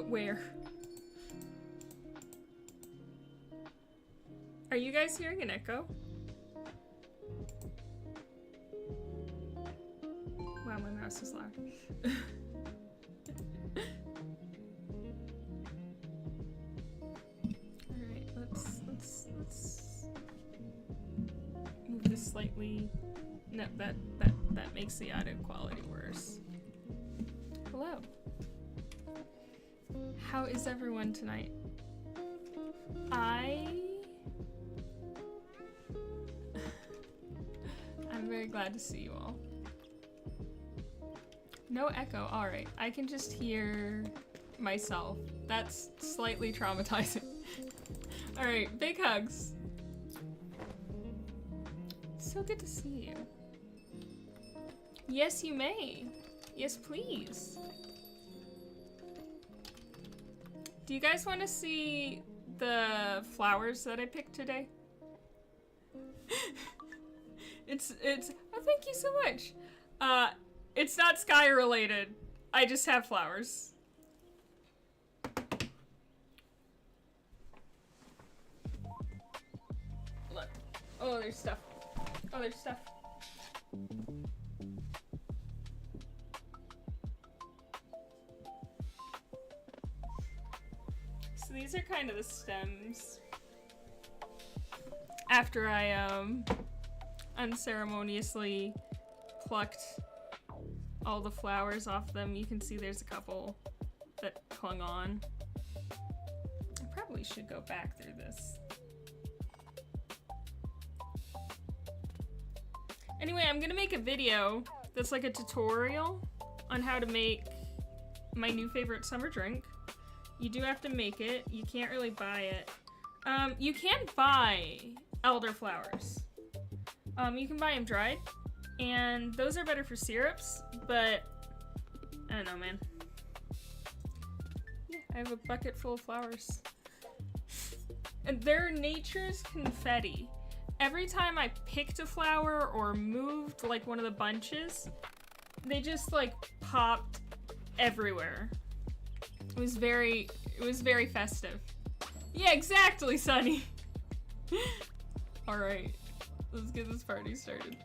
Where? Are you guys hearing an echo? Wow, my mouse is loud. Alright, let's move this slightly. No, that makes the audio quality worse. Hello. How is everyone tonight? I'm very glad to see you all. No echo, alright. I can just hear myself. That's slightly traumatizing. Alright, big hugs. So good to see you. Yes, you may. Yes, please. Do you guys want to see the flowers that I picked today? It's oh, thank you so much. It's not sky related. I just have flowers. Look. Oh, there's stuff. Oh, there's stuff. So these are kind of the stems. After I unceremoniously plucked all the flowers off them, you can see there's a couple that clung on. I probably should go back through this. Anyway, I'm gonna make a video that's like a tutorial on how to make my new favorite summer drink. You do have to make it. You can't really buy it. You can buy elderflowers. You can buy them dried, and those are better for syrups, but I don't know, man. Yeah, I have a bucket full of flowers. And they're nature's confetti. Every time I picked a flower or moved like one of the bunches, they just like popped everywhere. It was very festive. Yeah, exactly, Sunny. All right, let's get this party started.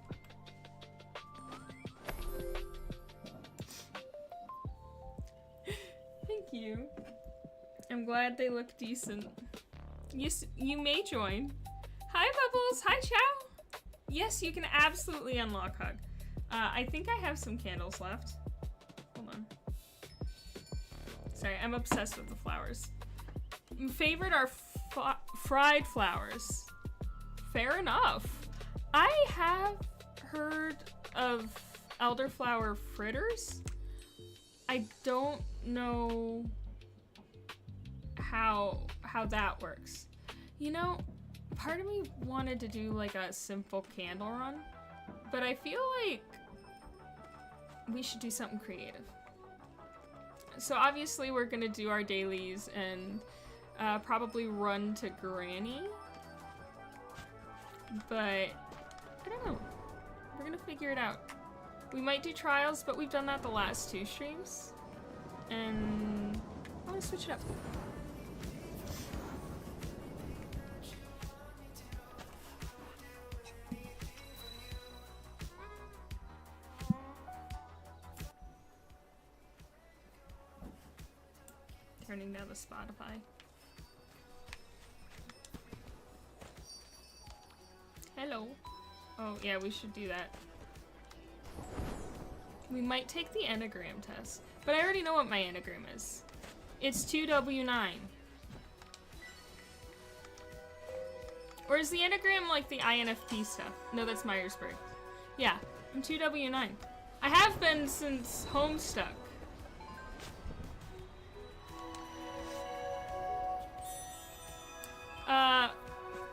Thank you. I'm glad they look decent. Yes, you may join. Hi, Bubbles. Hi, Chow. Yes, you can absolutely unlock Hug. I think I have some candles left. Hold on. Sorry, I'm obsessed with the flowers. Favorite are fried flowers. Fair enough. I have heard of elderflower fritters. I don't know how that works. You know, part of me wanted to do like a simple candle run, but I feel like we should do something creative. So obviously we're gonna do our dailies and probably run to Granny, but I don't know. We're gonna figure it out. We might do trials, but we've done that the last 2 streams, and I want to switch it up. Turning down the Spotify. Hello. Oh, yeah, we should do that. We might take the Enneagram test, but I already know what my Enneagram is. It's 2W9. Or is the Enneagram like the INFP stuff? No, that's Myers-Briggs. Yeah, I'm 2W9. I have been since Homestuck.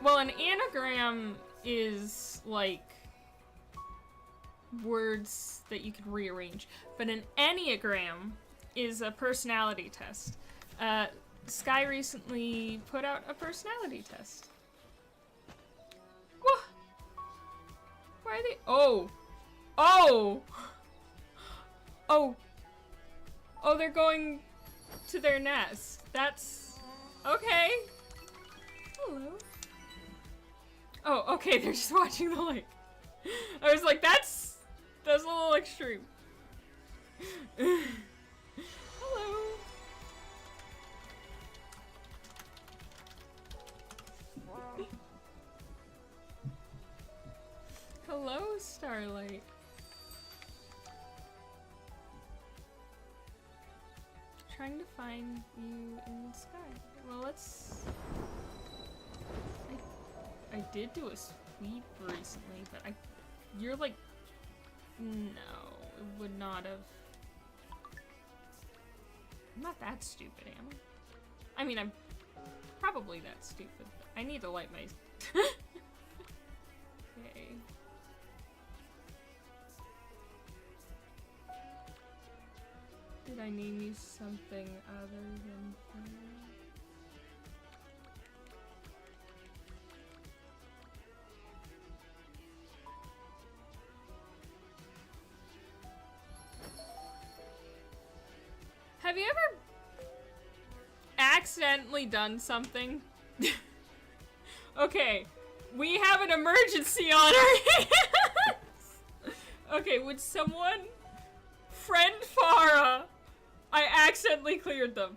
Well, an anagram is like words that you can rearrange, but an enneagram is a personality test. Sky recently put out a personality test. What? Why are they? Oh, they're going to their nest. That's... okay. Hello. Oh, okay, they're just watching the lake. I was like, that's a little extreme. Hello. Hello, Starlight. Trying to find you in the sky. Well, let's... I did do a sweep recently, but you're like... No, it would not have... I'm not that stupid, am I? I mean, I'm probably that stupid. I need to light my... Okay. Did I name you something other than Fire? Have you ever accidentally done something? Okay, we have an emergency on our hands! Okay, would someone friend Farah? I accidentally cleared them.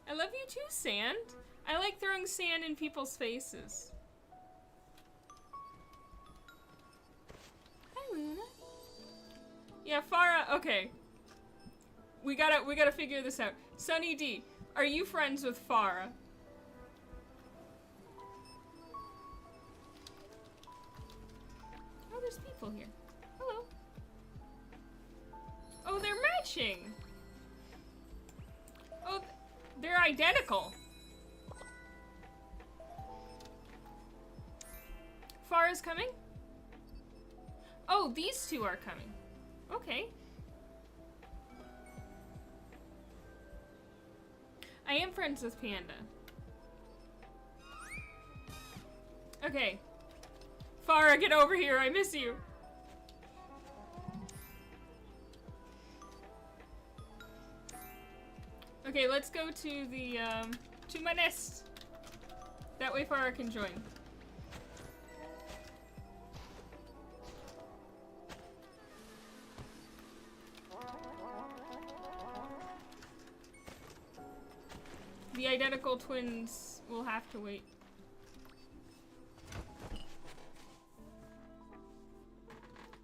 I love you too, Sand. I like throwing sand in people's faces. Hi, Luna. Yeah, Farah, okay. We gotta figure this out. Sunny D, are you friends with Farah? Oh, there's people here. Hello. Oh, they're matching. Oh, they're identical. Farah's coming? Oh, these two are coming. Okay. I am friends with Panda. Okay. Farah, get over here. I miss you. Okay, let's go to the, to my nest. That way Farah can join. The identical twins will have to wait.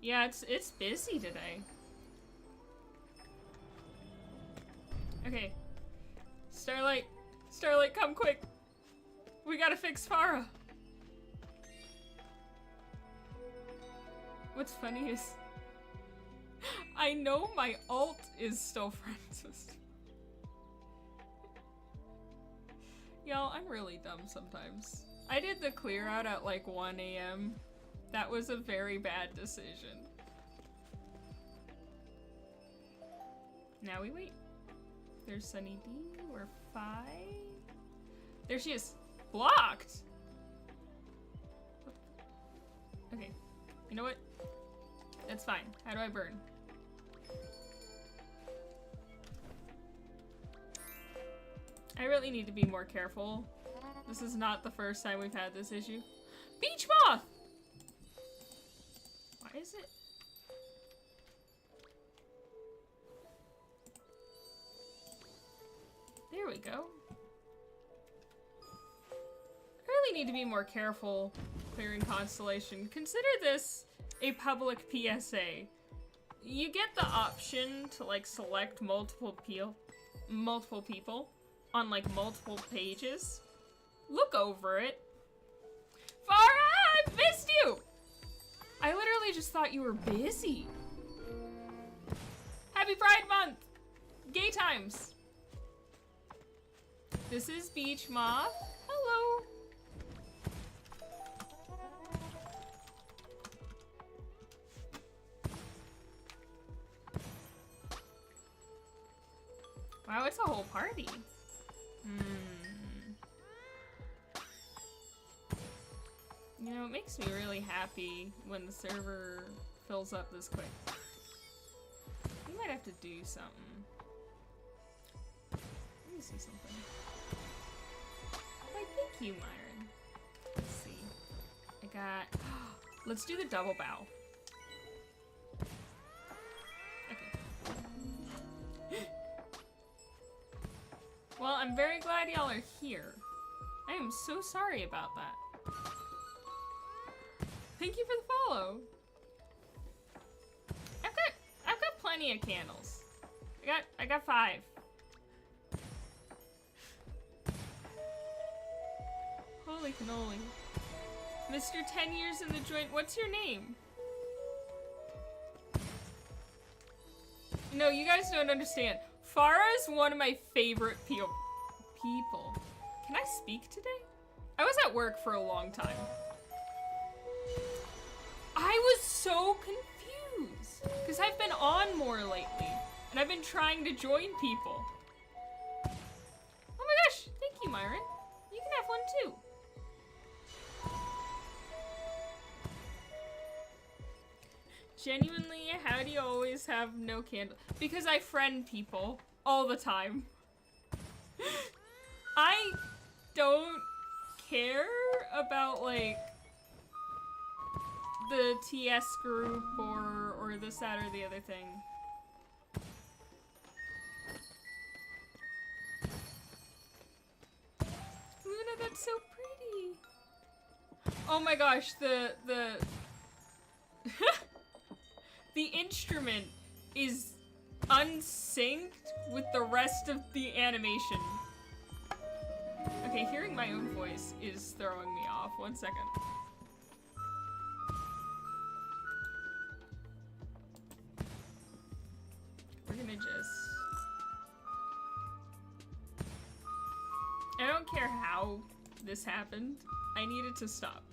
Yeah, it's busy today. Okay. Starlight, come quick. We gotta fix Farah. What's funny is I know my alt is still friends with. Y'all, I'm really dumb sometimes. I did the clear out at like 1 AM. That was a very bad decision. Now we wait. There's Sunny D. We're 5. There she is. Blocked! Okay. You know what? That's fine. How do I burn? I really need to be more careful. This is not the first time we've had this issue. Beach moth! Why is it? There we go. I really need to be more careful clearing Constellation. Consider this a public PSA. You get the option to like select multiple people on like multiple pages. Look over it. Farah, I've missed you! I literally just thought you were busy. Happy Pride Month! Gay times. This is Beach Moth. Hello. Wow, it's a whole party. You know, it makes me really happy when the server fills up this quick. We might have to do something. me see something. Why, thank you, Myron. Let's see. I got... Let's do the double bow. Okay. Well, I'm very glad y'all are here. I am so sorry about that. Thank you for the follow. I've got plenty of candles. I got 5. Holy cannoli. Mr. 10 years in the joint, what's your name? No, you guys don't understand. Farah is one of my favorite people. Can I speak today? I was at work for a long time. I was so confused because I've been on more lately and I've been trying to join people. Oh my gosh, thank you, Myron. You can have one too. Genuinely, how do you always have no candle? Because I friend people all the time. I don't care about like the TS group or this, that, or the other thing. Luna, that's so pretty. Oh my gosh, the the instrument is unsynced with the rest of the animation. Okay, hearing my own voice is throwing me off. 1 second. We're gonna just... I don't care how this happened. I need it to stop.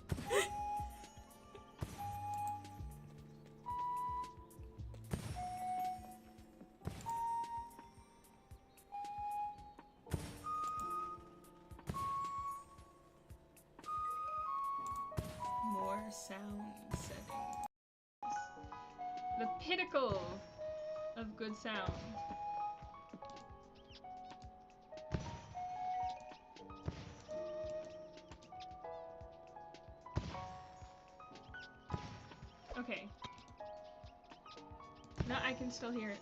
More sound settings. The pinnacle of good sound. Okay. No, I can still hear it.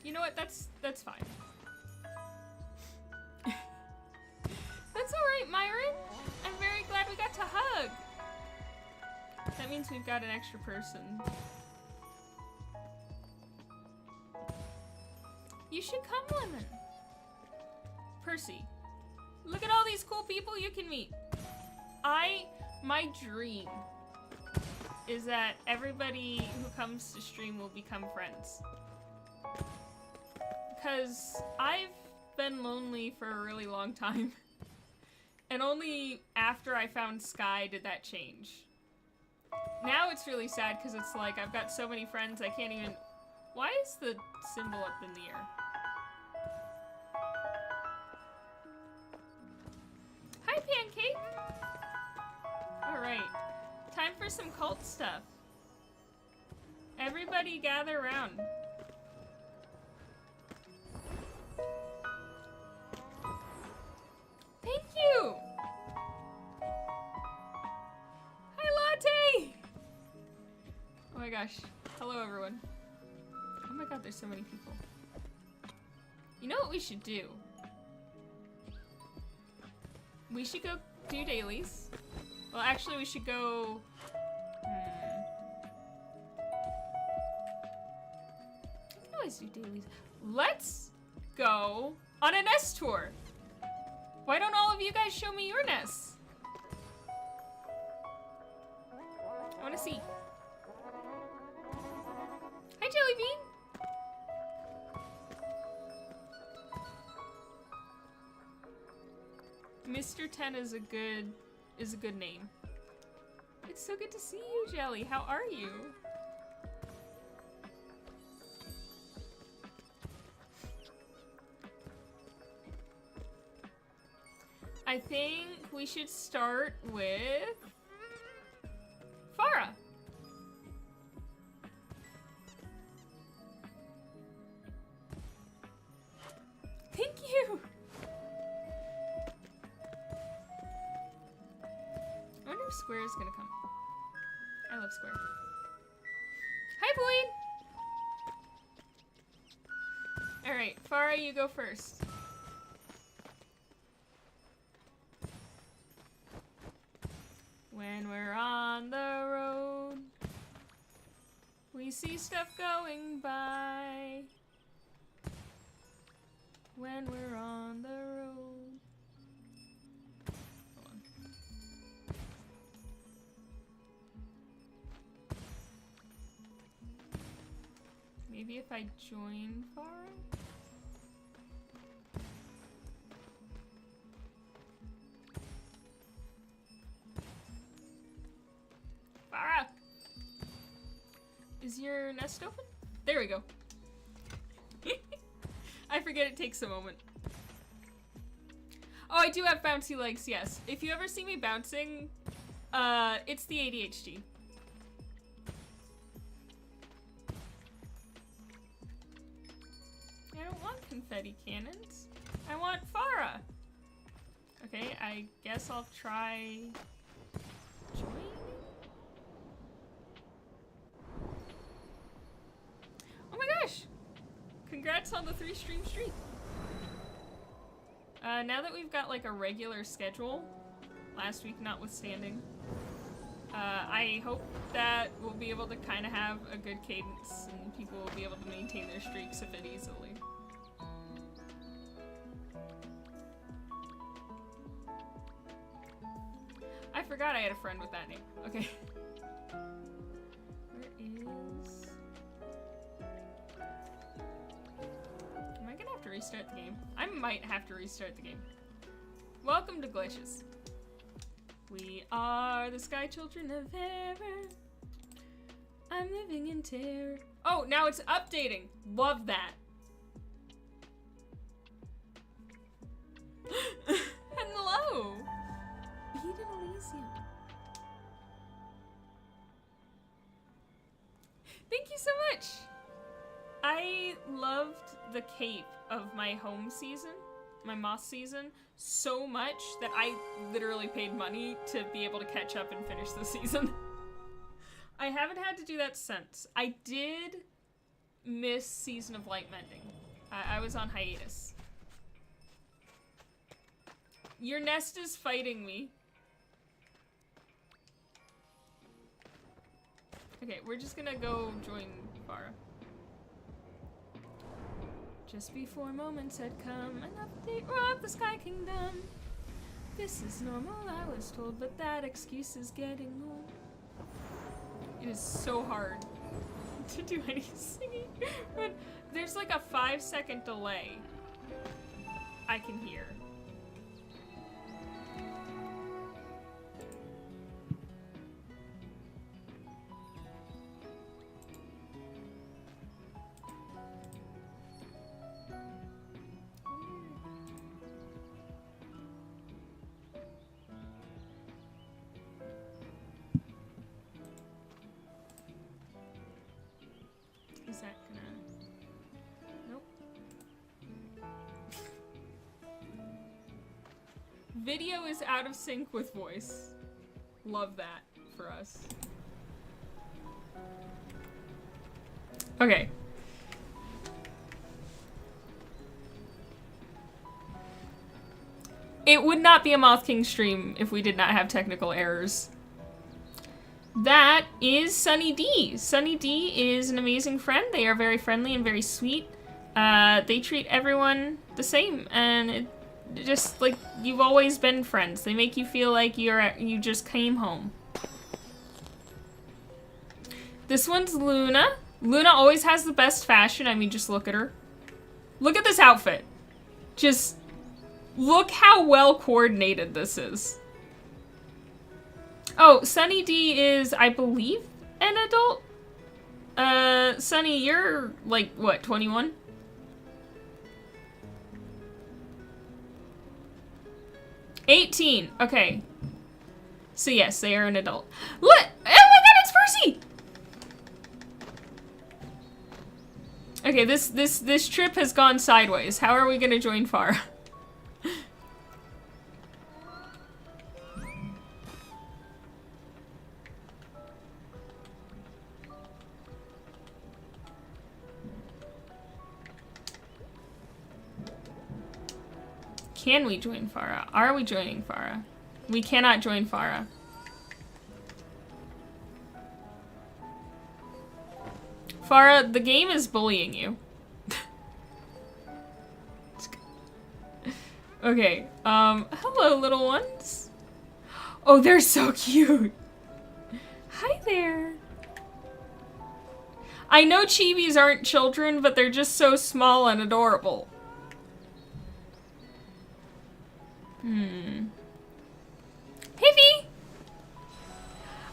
You know what? That's fine. That's alright, Myron. I'm very glad we got to hug. That means we've got an extra person. You should come, Lemon. Percy, look at all these cool people you can meet. My dream is that everybody who comes to stream will become friends. Because I've been lonely for a really long time. And only after I found Sky did that change. Now it's really sad because it's like I've got so many friends I can't even... Why is the symbol up in the air? Hi, Pancake! Alright, time for some cult stuff. Everybody gather around. Thank you! Hi, Latte! Oh my gosh. Hello, everyone. Oh my god, there's so many people. You know what we should do? We should go do dailies. Well, actually, we should go... I can always do dailies. Let's go on a nest tour. Why don't all of you guys show me your nests? I want to see. Hi, Jellybean. Mr. 10 is a good name. It's so good to see you, Jelly. How are you? I think we should start with Farah. Square is gonna come. I love Square. Hi, Boyd! Alright, Farah, you go first. When we're on the road, we see stuff going by. When we're on the road. Hold on. Maybe if I join Farah? Farah! Is your nest open? There we go. I forget it takes a moment. Oh, I do have bouncy legs, yes. If you ever see me bouncing, it's the ADHD. I don't want confetti cannons. I want Farah. Okay, I guess I'll try joining. Oh my gosh! Congrats on the 3-stream streak. Now that we've got like a regular schedule, last week notwithstanding, I hope that we'll be able to kind of have a good cadence and people will be able to maintain their streaks a bit easily. I forgot I had a friend with that name. Okay. Where is... Am I gonna have to restart the game? I might have to restart the game. Welcome to Glacius. We are the sky children of heaven. I'm living in terror. Oh, now it's updating. Love that. Hello. Eden Elysium. Thank you so much. I loved the cape of my home season, my Moth season, so much that I literally paid money to be able to catch up and finish the season. I haven't had to do that since. I did miss Season of Light Mending. I was on hiatus. Your nest is fighting me. Okay, we're just gonna go join Farah. Just before moments had come, an update rocked the Sky Kingdom. This is normal, I was told, but that excuse is getting old. It is so hard to do any singing, but there's like a 5-second delay I can hear. Is that gonna... Nope. Video is out of sync with voice. Love that for us. Okay. It would not be a Moth King stream if we did not have technical errors. That is Sunny D. Sunny D is an amazing friend. They are very friendly and very sweet. They treat everyone the same, and it just like you've always been friends. They make you feel like you just came home. This one's Luna. Luna always has the best fashion. I mean, just look at her. Look at this outfit. Just look how well coordinated this is. Oh, Sunny D is, I believe, an adult. Sunny, you're, like, what, 21? Okay. So yes, they are an adult. Look! Oh my god, it's Percy! Okay, this trip has gone sideways. How are we gonna join Farah? Can we join Farah? Are we joining Farah? We cannot join Farah. Farah, the game is bullying you. Okay, hello little ones. Oh, they're so cute. Hi there. I know chibis aren't children, but they're just so small and adorable. Pivy!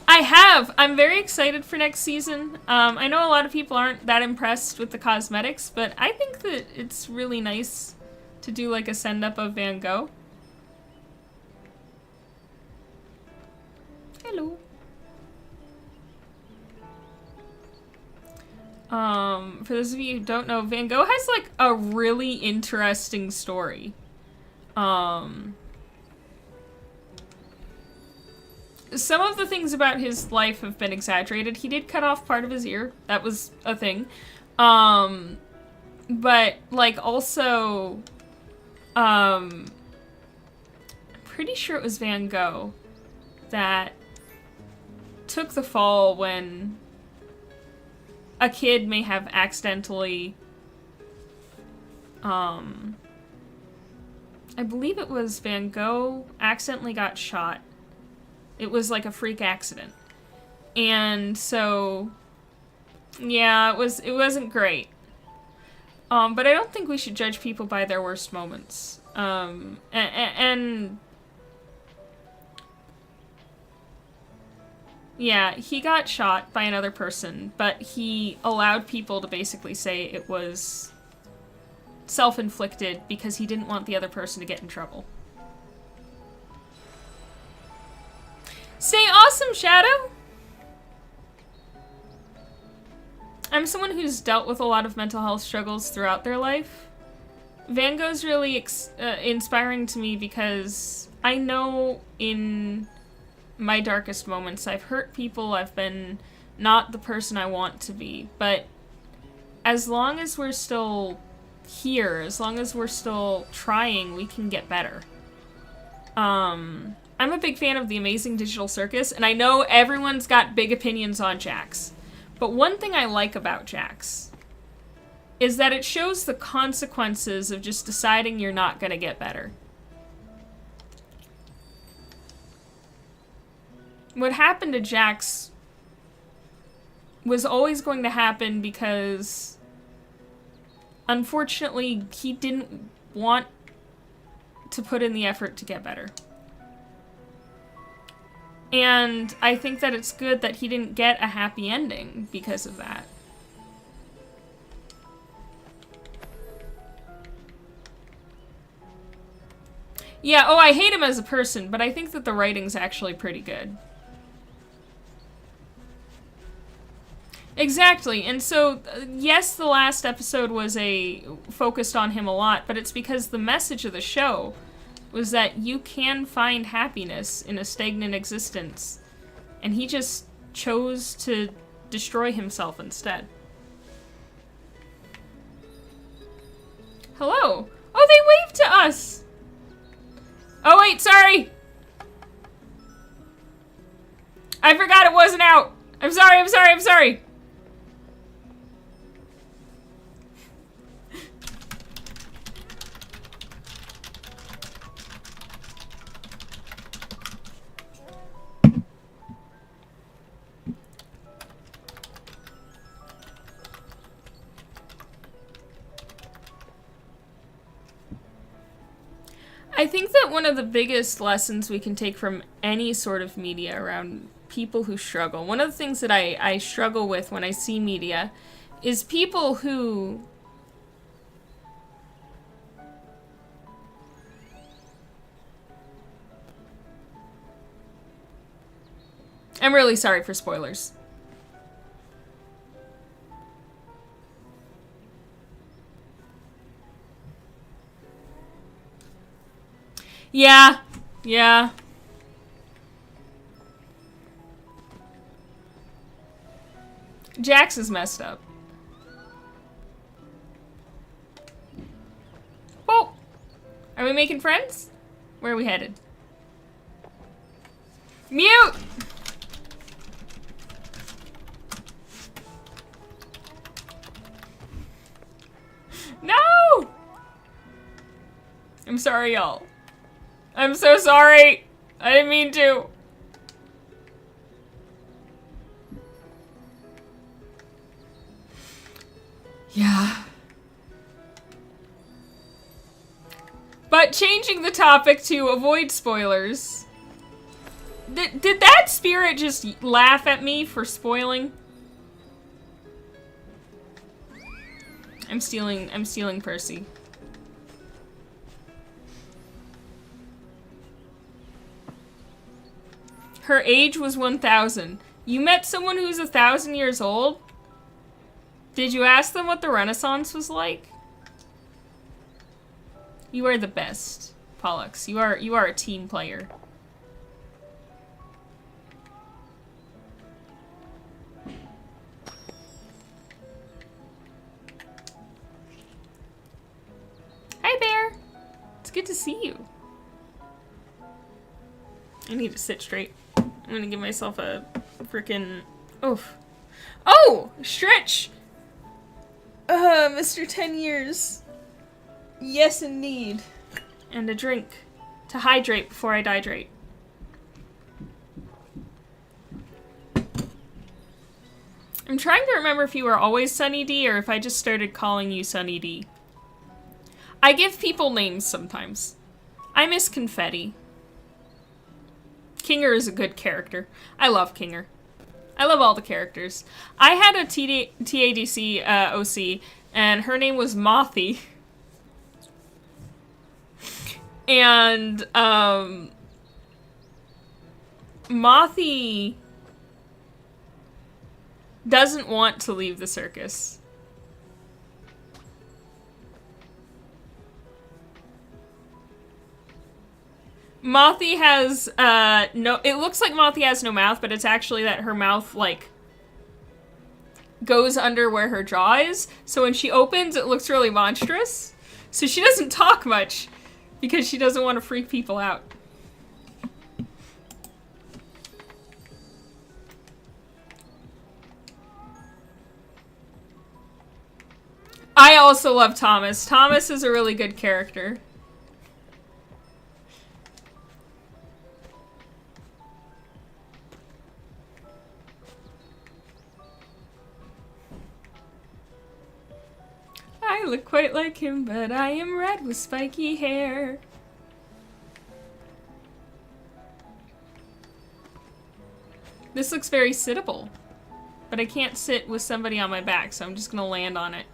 I have! I'm very excited for next season. I know a lot of people aren't that impressed with the cosmetics, but I think that it's really nice to do like a send-up of Van Gogh. Hello. For those of you who don't know, Van Gogh has like a really interesting story. Some of the things about his life have been exaggerated. He did cut off part of his ear. That was a thing. But, like, also, I'm pretty sure it was Van Gogh that took the fall when a kid may have accidentally, I believe it was Van Gogh accidentally got shot. It was like a freak accident. And so, yeah, it wasn't great. But I don't think we should judge people by their worst moments. And yeah, he got shot by another person, but he allowed people to basically say it was self-inflicted because he didn't want the other person to get in trouble. Stay awesome, Shadow! I'm someone who's dealt with a lot of mental health struggles throughout their life. Van Gogh's really inspiring to me because I know in my darkest moments I've hurt people, I've been not the person I want to be, but as long as we're still here, as long as we're still trying, we can get better. I'm a big fan of The Amazing Digital Circus, and I know everyone's got big opinions on Jax. But one thing I like about Jax is that it shows the consequences of just deciding you're not gonna get better. What happened to Jax was always going to happen because, unfortunately, he didn't want to put in the effort to get better. And I think that it's good that he didn't get a happy ending because of that. Yeah, oh, I hate him as a person, but I think that the writing's actually pretty good. Exactly, and so, yes, the last episode was focused on him a lot, but it's because the message of the show was that you can find happiness in a stagnant existence, and he just chose to destroy himself instead. Hello! Oh, they waved to us! Oh wait, sorry! I forgot it wasn't out! I'm sorry! I think that one of the biggest lessons we can take from any sort of media around people who struggle, one of the things that I struggle with when I see media is people who I'm really sorry for spoilers. Yeah. Jax is messed up. Oh! I we making friends? Where are we headed? Mute! No! I'm sorry, y'all. I'm so sorry. I didn't mean to. Yeah. But changing the topic to avoid spoilers. Did that spirit just laugh at me for spoiling? I'm stealing Percy. Her age was 1,000. You met someone who's 1,000 years old? Did you ask them what the Renaissance was like? You are the best, Pollux. You are a team player. Hi, Bear. It's good to see you. I need to sit straight. I'm gonna give myself a frickin' oof. Oh! Stretch! Mr. 10 years. Yes, indeed. And a drink. To hydrate before I dihydrate. I'm trying to remember if you were always Sunny D or if I just started calling you Sunny D. I give people names sometimes. I miss Confetti. Kinger is a good character. I love Kinger. I love all the characters. I had a TADC OC, and her name was Mothy. And, Mothy doesn't want to leave the circus. Mothy has, it looks like Mothy has no mouth, but it's actually that her mouth, like, goes under where her jaw is. So when she opens, it looks really monstrous. So she doesn't talk much, because she doesn't want to freak people out. I also love Thomas. Thomas is a really good character. I look quite like him, but I am red with spiky hair. This looks very sittable, but I can't sit with somebody on my back, so I'm just gonna land on it.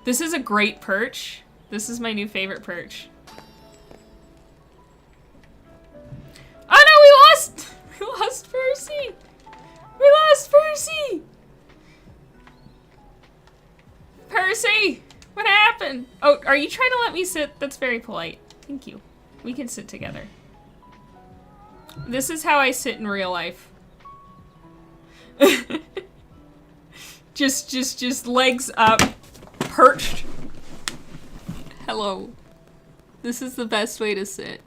This is a great perch. This is my new favorite perch. Oh no, we lost! We lost Percy! We lost Percy! Percy! What happened? Oh, are you trying to let me sit? That's very polite. Thank you. We can sit together. This is how I sit in real life. just legs up, perched. Hello. This is the best way to sit.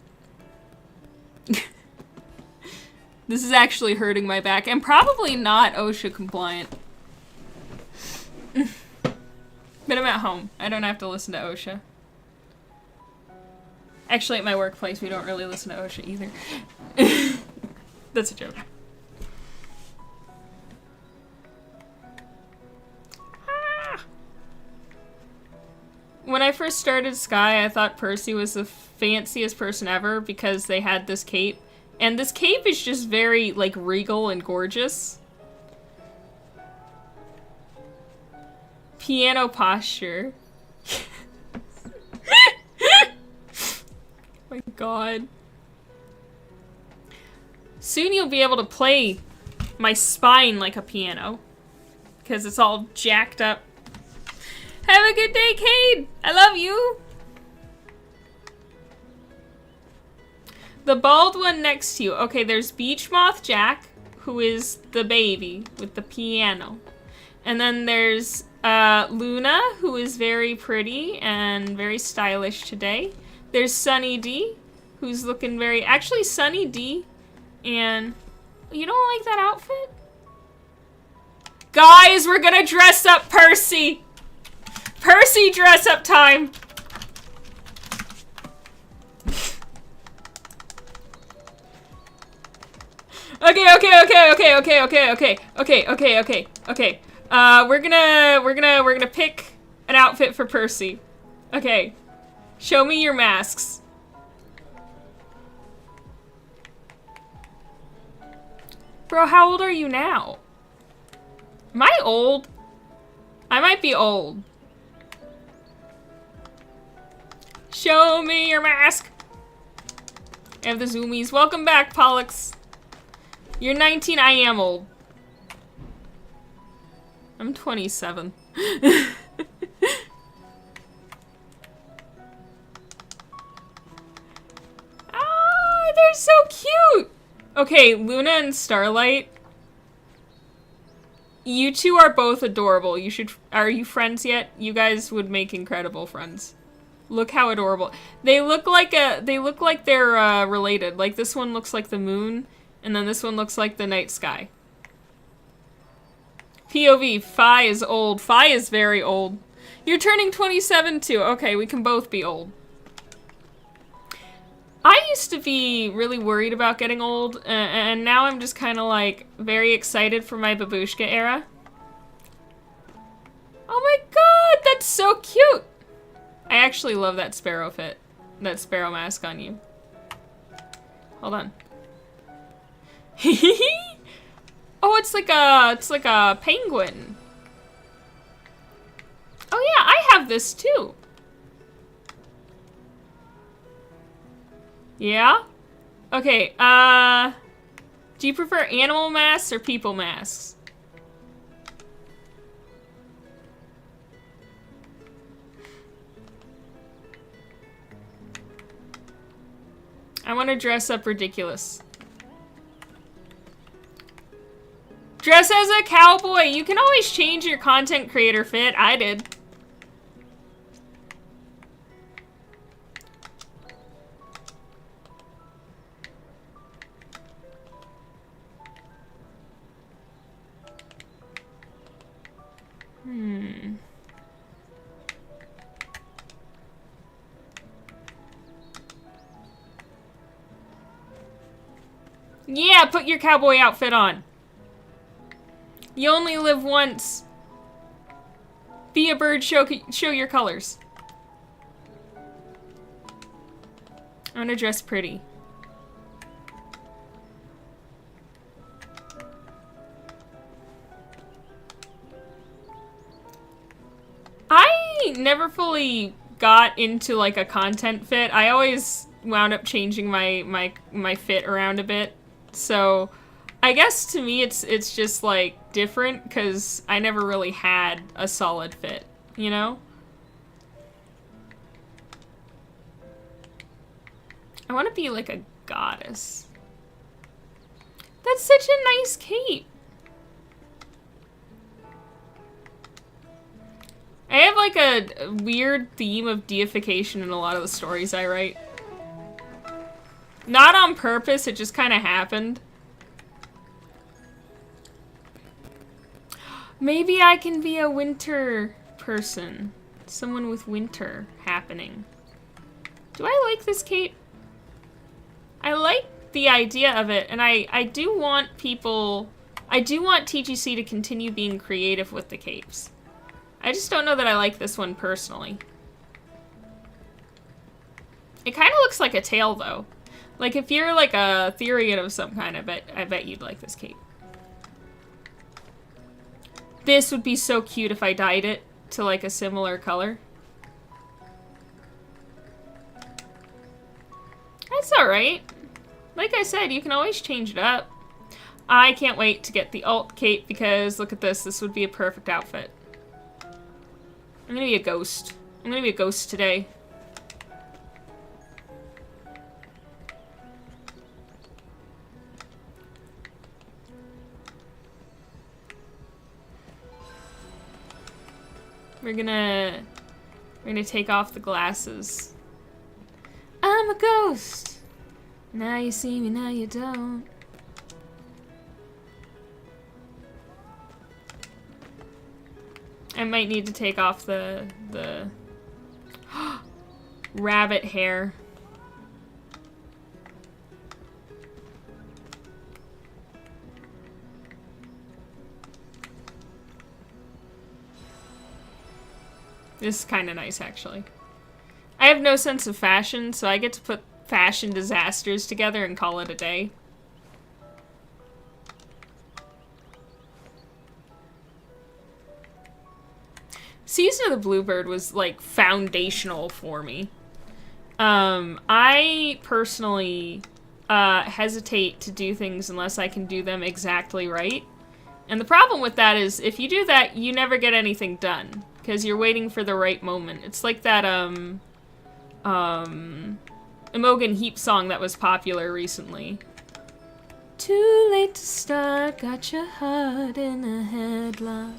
This is actually hurting my back and probably not OSHA compliant. But I'm at home. I don't have to listen to OSHA. Actually, at my workplace, we don't really listen to OSHA either. That's a joke. Ah. When I first started Sky, I thought Percy was the fanciest person ever because they had this cape. And this cape is just very, like, regal and gorgeous. Piano posture. My god. Soon you'll be able to play my spine like a piano. Because it's all jacked up. Have a good day, Cade! I love you! The bald one next to you. Okay, there's Beach Moth Jack, who is the baby with the piano. And then there's Luna, who is very pretty and very stylish today. There's Sunny D, who's looking very... Actually, Sunny D and... You don't like that outfit? Guys, we're gonna dress up Percy! Percy dress up time! Okay. We're gonna pick an outfit for Percy. Okay. Show me your masks. Bro, how old are you now? Am I old? I might be old. Show me your mask. I have the zoomies. Welcome back, Pollux. You're 19, I am old. I'm 27. Ah, they're so cute! Okay, Luna and Starlight. You two are both adorable. You should... Are you friends yet? You guys would make incredible friends. Look how adorable. They look like they're related. Like, this one looks like the moon. And then this one looks like the night sky. POV, Fi is old. Fi is very old. You're turning 27 too. Okay, we can both be old. I used to be really worried about getting old, and now I'm just kind of like very excited for my babushka era. Oh my god, that's so cute! I actually love that sparrow fit. That sparrow mask on you. Hold on. Oh, it's like a penguin. Oh yeah, I have this too. Yeah? Okay, do you prefer animal masks or people masks? I want to dress up ridiculous. Dress as a cowboy! You can always change your content creator fit. I did. Yeah, put your cowboy outfit on. You only live once. Be a bird, show your colors. I'm gonna dress pretty. I never fully got into like a content fit. I always wound up changing my fit around a bit. So I guess to me it's just like different because I never really had a solid fit, you know? I want to be like a goddess. That's such a nice cape. I have like a weird theme of deification in a lot of the stories I write. Not on purpose, it just kind of happened. Maybe I can be a winter person. Someone with winter happening. Do I like this cape? I like the idea of it, and I do want people... I do want TGC to continue being creative with the capes. I just don't know that I like this one personally. It kind of looks like a tail, though. Like, if you're like a Therian of some kind, I bet you'd like this cape. This would be so cute if I dyed it to like a similar color. That's alright. Like I said, you can always change it up. I can't wait to get the alt cape because look at this. This would be a perfect outfit. I'm gonna be a ghost. I'm gonna be a ghost today. We're gonna take off the glasses. I'm a ghost. Now you see me, now you don't. I might need to take off the rabbit hair. This is kind of nice, actually. I have no sense of fashion, so I get to put fashion disasters together and call it a day. Season of the Bluebird was, like, foundational for me. I personally hesitate to do things unless I can do them exactly right. And the problem with that is, if you do that, you never get anything done. Because you're waiting for the right moment. It's like that, Imogen Heap song that was popular recently. Too late to start, got your heart in a headlock.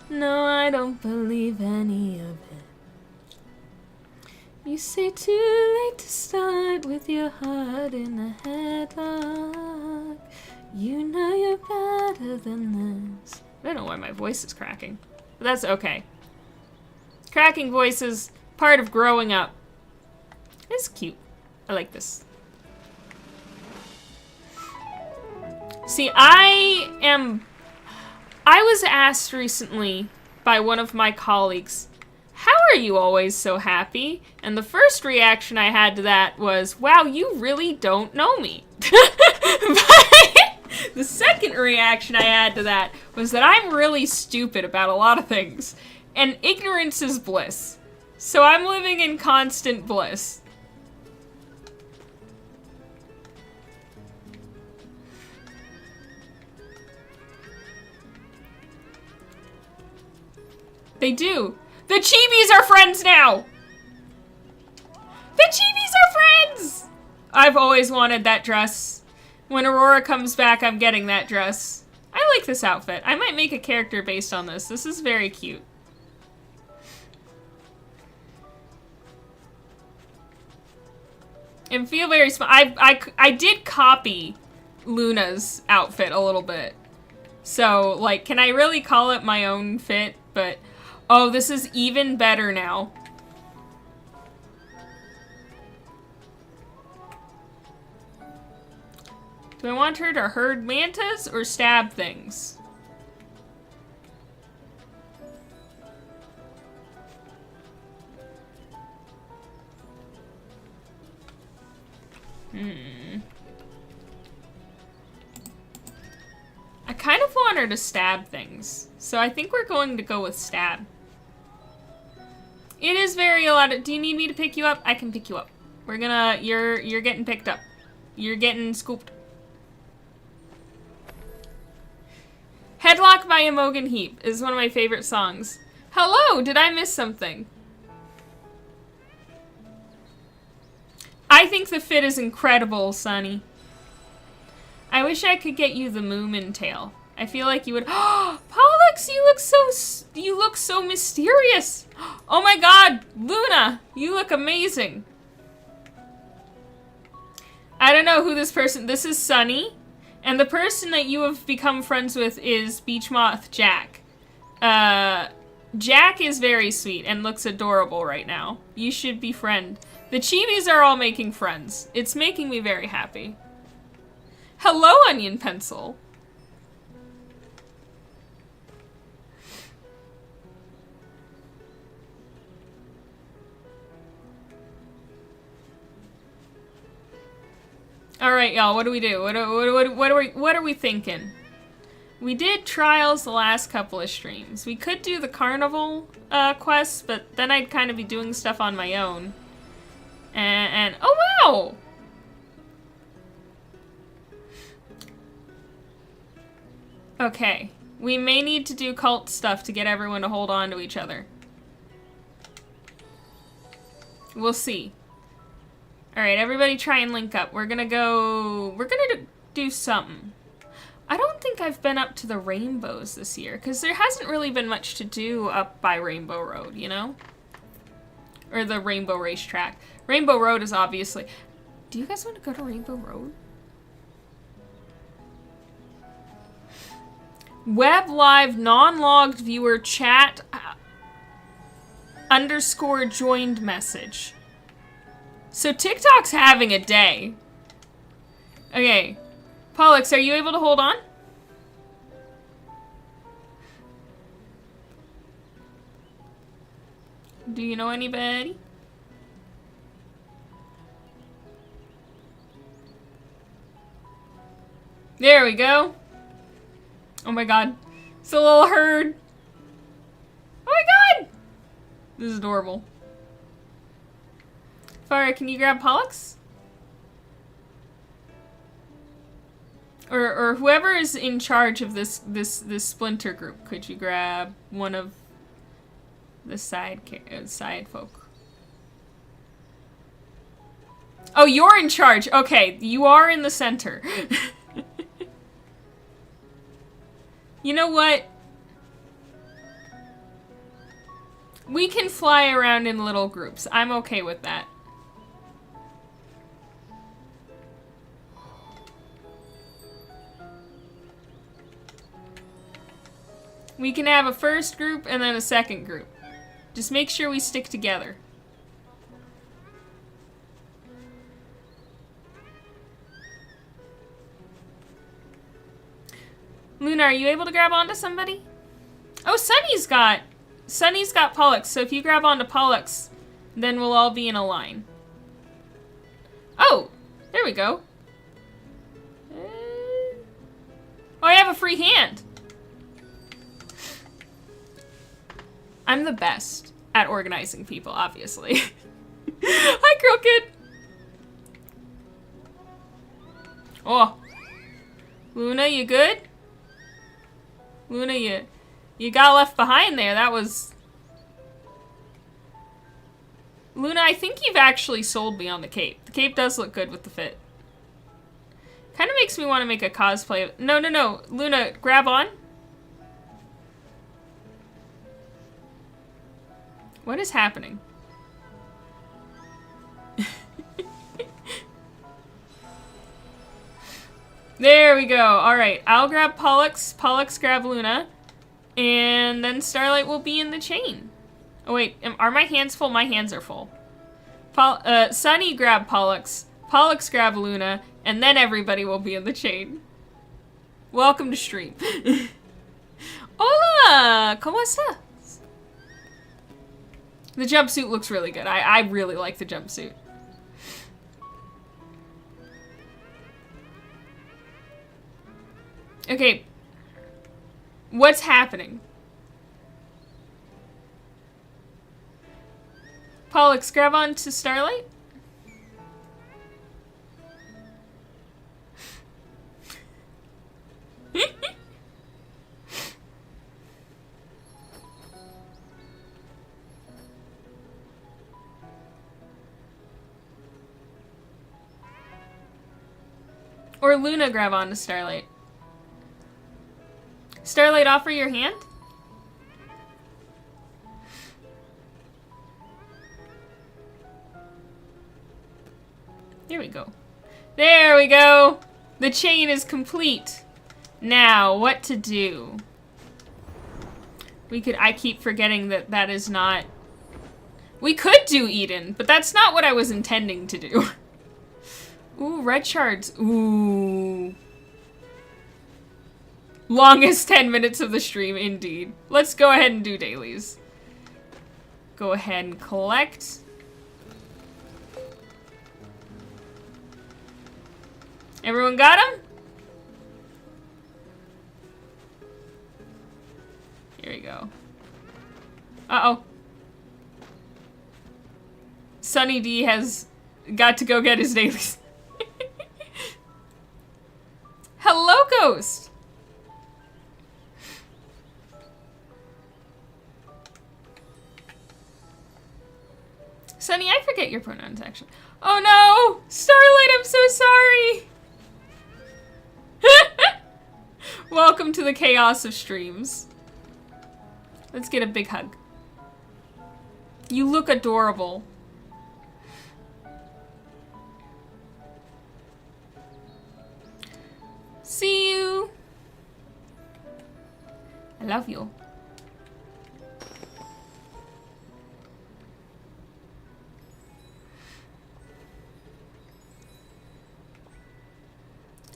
No, I don't believe any of it. You say too late to start with your heart in a headlock. You know you're better than this. I don't know why my voice is cracking. But that's okay. Cracking voice is part of growing up. It's cute. I like this. See, I was asked recently by one of my colleagues, how are you always so happy? And the first reaction I had to that was, wow, you really don't know me. But the second reaction I had to that was that I'm really stupid about a lot of things. And ignorance is bliss. So I'm living in constant bliss. They do. The Chibis are friends now! The Chibis are friends! I've always wanted that dress. When Aurora comes back, I'm getting that dress. I like this outfit. I might make a character based on this. This is very cute. And feel very small. I did copy Luna's outfit a little bit. So, like, can I really call it my own fit? But, oh, this is even better now. Do I want her to herd mantas or stab things? I kind of want her to stab things. So I think we're going to go with stab. It is very a lot of, do you need me to pick you up? I can pick you up. We're gonna, you're getting picked up. You're getting scooped. Headlock by Imogen Heap is one of my favorite songs. Hello, did I miss something? I think the fit is incredible, Sunny. I wish I could get you the Moomin tail. I feel like you would. Oh, Pollux, you look so mysterious. Oh my God, Luna, you look amazing. I don't know who this person. This is Sunny, and the person that you have become friends with is Beach Moth Jack. Jack is very sweet and looks adorable right now. You should befriend. The Chibis are all making friends. It's making me very happy. Hello, Onion Pencil. All right, y'all. What do we do? What are we thinking? We did trials the last couple of streams. We could do the carnival quests, but then I'd kind of be doing stuff on my own. And oh wow! Okay, we may need to do cult stuff to get everyone to hold on to each other. We'll see. All right, everybody try and link up. We're gonna do something. I don't think I've been up to the rainbows this year, because there hasn't really been much to do up by Rainbow Road, you know? Or the Rainbow Racetrack. Rainbow Road is obviously... Do you guys want to go to Rainbow Road? Web live non-logged viewer chat underscore joined message. So TikTok's having a day. Okay. Pollux, are you able to hold on? Do you know anybody? There we go. Oh my god. It's a little herd. Oh my god! This is adorable. Farah, can you grab Pollux? Or whoever is in charge of this splinter group, could you grab one of the side folk? Oh, you're in charge. Okay, you are in the center. You know what? We can fly around in little groups. I'm okay with that. We can have a first group and then a second group. Just make sure we stick together. Luna, are you able to grab onto somebody? Oh, Sunny's got Pollux, so if you grab onto Pollux, then we'll all be in a line. Oh, there we go. Oh, I have a free hand. I'm the best at organizing people, obviously. Hi, Crooked. Oh. Luna, you good? Luna, you got left behind there. That was... Luna, I think you've actually sold me on the cape. The cape does look good with the fit. Kind of makes me want to make a cosplay of... No, no, no. Luna, grab on. What is happening? There we go. Alright, I'll grab Pollux. Pollux grab Luna. And then Starlight will be in the chain. Oh wait, are my hands full? My hands are full. Sunny grab Pollux. Pollux grab Luna. And then everybody will be in the chain. Welcome to stream. Hola! ¿Cómo estás? The jumpsuit looks really good. I really like the jumpsuit. Okay. What's happening? Pollux, grab on to Starlight. Or Luna grab on to Starlight. Starlight, offer your hand? There we go. There we go! The chain is complete. Now, what to do? I keep forgetting that that is not... We could do Eden, but that's not what I was intending to do. Ooh, red shards. Ooh. Longest 10 minutes of the stream, indeed. Let's go ahead and do dailies. Go ahead and collect. Everyone got him? Here we go. Uh-oh. Sunny D has got to go get his dailies. Hello, Ghost! Sunny, I forget your pronouns, actually. Oh no! Starlight, I'm so sorry! Welcome to the chaos of streams. Let's get a big hug. You look adorable. See you. I love you.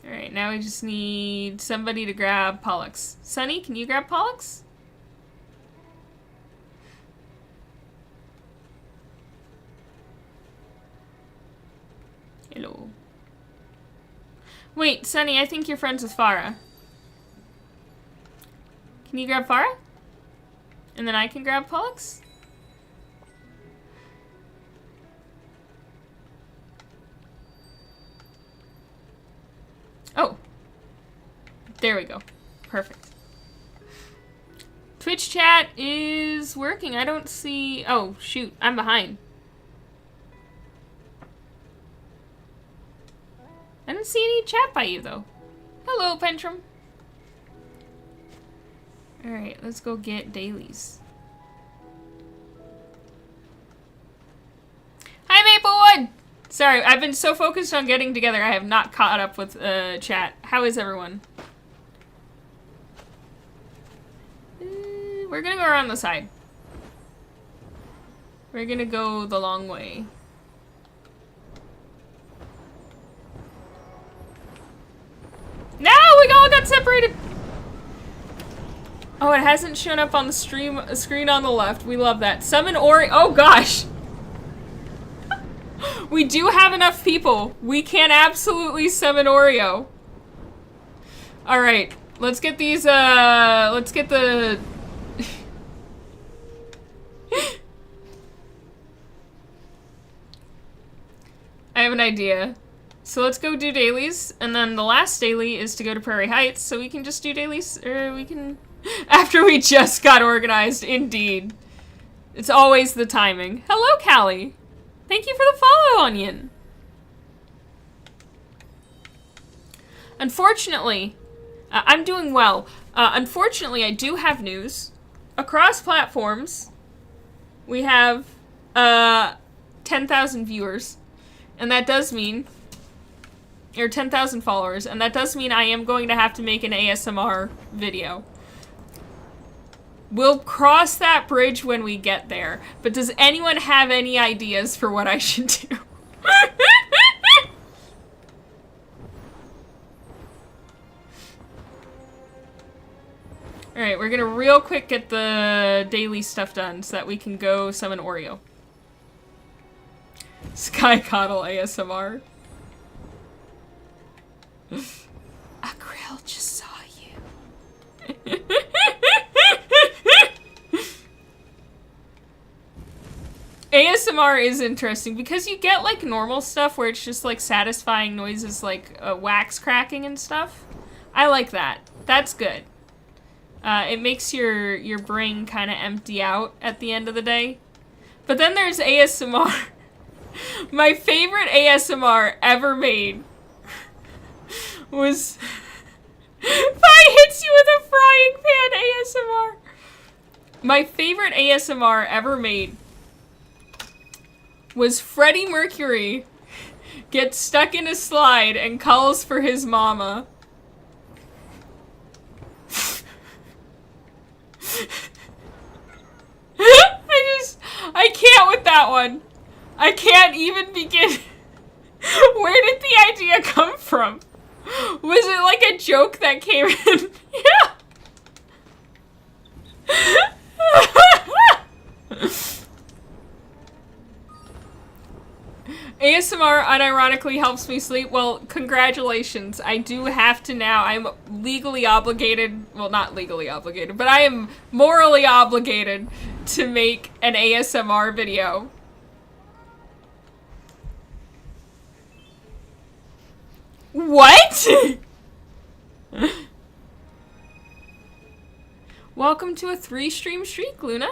Alright, now we just need somebody to grab Pollux. Sunny, can you grab Pollux? Hello. Wait, Sunny, I think you're friends with Farah. Can you grab Farah? And then I can grab Pollux? Oh. There we go. Perfect. Twitch chat is working. I don't see... Oh, shoot. I'm behind. I don't see any chat by you, though. Hello, Pentrum. Alright, let's go get dailies. Hi, Maplewood! Sorry, I've been so focused on getting together, I have not caught up with chat. How is everyone? We're gonna go around the side. We're gonna go the long way. No, we all got separated! Oh, it hasn't shown up on the screen on the left. We love that. Summon Ori- Oh gosh! We do have enough people. We can absolutely summon Oreo. Alright, let's get these, let's get the... I have an idea. So let's go do dailies, and then the last daily is to go to Prairie Heights, so we can just do dailies, or we can... After we just got organized, indeed. It's always the timing. Hello, Callie! Thank you for the follow, Onion! Unfortunately, I'm doing well. Unfortunately, I do have news. Across platforms, we have, 10,000 viewers. And that does mean... Or 10,000 followers, and that does mean I am going to have to make an ASMR video. We'll cross that bridge when we get there, but does anyone have any ideas for what I should do? Alright, we're gonna real quick get the daily stuff done so that we can go summon Oreo. Sky Coddle ASMR. Akrill just saw you. ASMR is interesting because you get like normal stuff where it's just like satisfying noises like wax cracking and stuff. I like that. That's good. It makes your brain kind of empty out at the end of the day. But then there's ASMR. My favorite ASMR ever made was Fi hits you with a frying pan ASMR. My favorite ASMR ever made was Freddie Mercury gets stuck in a slide and calls for his mama. I can't with that one. I can't even begin. Where did the idea come from? Was it like a joke that came in? Yeah. ASMR unironically helps me sleep. Well, congratulations. I do have to now. I'm legally obligated. Well, not legally obligated, but I am morally obligated to make an ASMR video. What? Welcome to a 3-stream streak, Luna.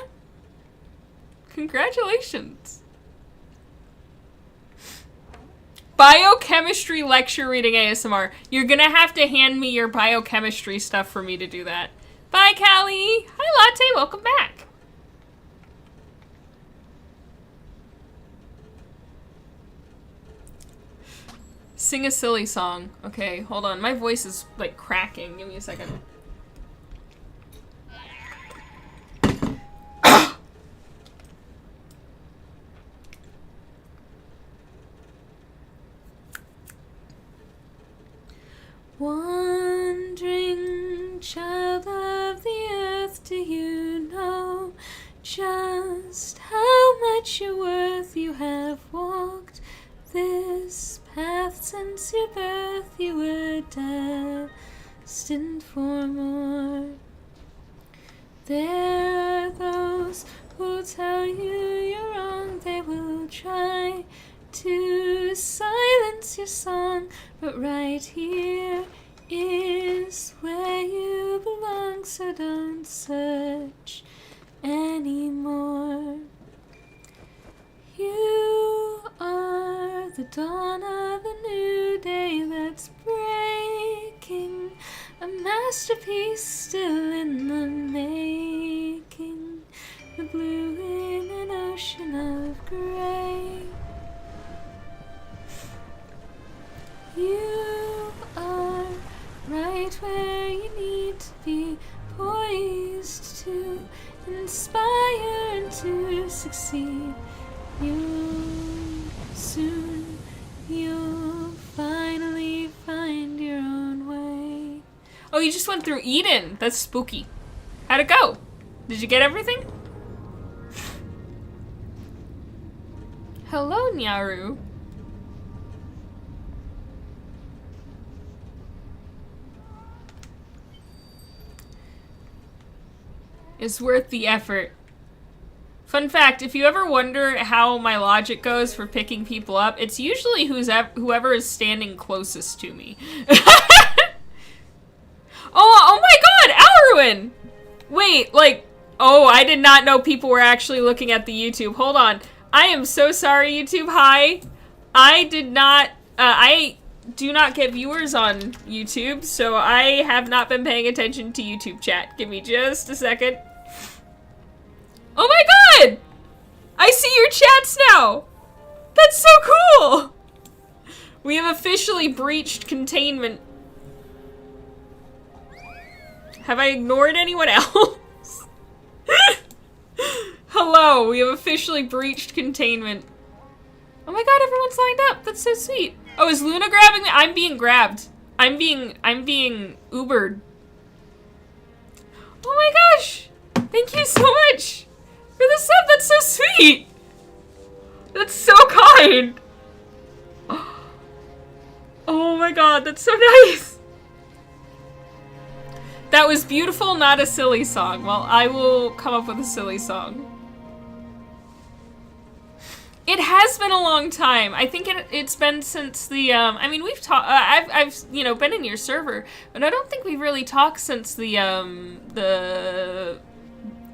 Congratulations. Biochemistry lecture reading ASMR. You're gonna have to hand me your biochemistry stuff for me to do that. Bye, Callie. Hi, Latte. Welcome back. Sing a silly song. Okay, hold on. My voice is, like, cracking. Give me a second. Wandering child of the earth, do you know just how much you're worth? You have walked this path since your birth. You were destined for more. There are those who tell you you're wrong. They will try to silence your song, but right here is where you belong, so don't search anymore. You are the dawn of a new day that's breaking, a masterpiece still in the making, the blue in an ocean of gray. You are right where you need to be, poised to inspire and to succeed. You'll finally find your own way. Oh, you just went through Eden. That's spooky. How'd it go? Did you get everything? Hello, Nyaru. It's worth the effort. Fun fact, if you ever wonder how my logic goes for picking people up, it's usually whoever is standing closest to me. Oh my god, Alruin! Wait, like, oh, I did not know people were actually looking at the YouTube. Hold on. I am so sorry, YouTube. Hi. I did not, I do not get viewers on YouTube, so I have not been paying attention to YouTube chat. Give me just a second. Oh my god! I see your chats now! That's so cool! We have officially breached containment. Have I ignored anyone else? Hello, we have officially breached containment. Oh my god, everyone signed up. That's so sweet. Oh, is Luna grabbing me? I'm being grabbed. I'm being Ubered. Oh my gosh! Thank you so much for the sub. That's so sweet. That's so kind. Oh my god, that's so nice. That was beautiful, not a silly song. Well, I will come up with a silly song. It has been a long time. I think it's been since the, I mean, we've talked, I've, you know, been in your server, but I don't think we've really talked since the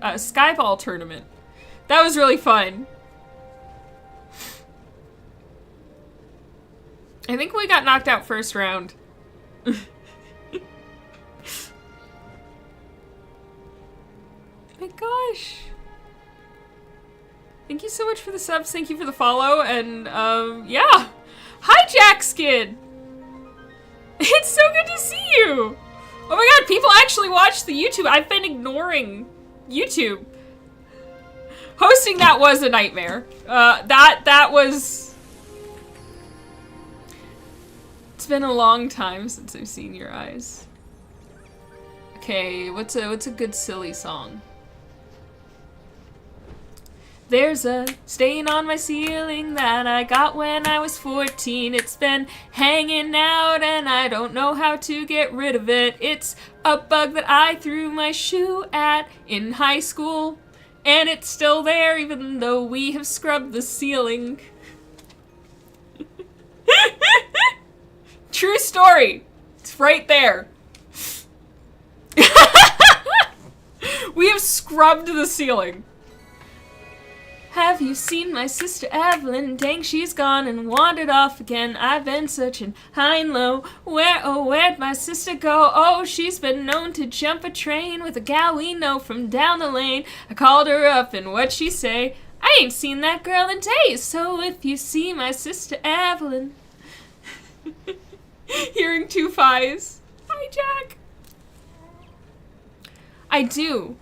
Skyball tournament. That was really fun. I think we got knocked out first round. My gosh. Thank you so much for the subs, thank you for the follow, and, yeah! Hi, Jackskid! It's so good to see you! Oh my god, people actually watch the YouTube! I've been ignoring YouTube. Hosting that was a nightmare. That was... It's been a long time since I've seen your eyes. Okay, what's a good silly song? There's a stain on my ceiling that I got when I was 14. It's been hanging out and I don't know how to get rid of it. It's a bug that I threw my shoe at in high school. And it's still there even though we have scrubbed the ceiling. True story. It's right there. We have scrubbed the ceiling. Have you seen my sister Evelyn? Dang, she's gone and wandered off again. I've been searching high and low. Where, oh, where'd my sister go? Oh, she's been known to jump a train with a gal we know from down the lane. I called her up and what'd she say? I ain't seen that girl in days. So if you see my sister Evelyn. Hearing 2 Fis. Hi, Jack. I do.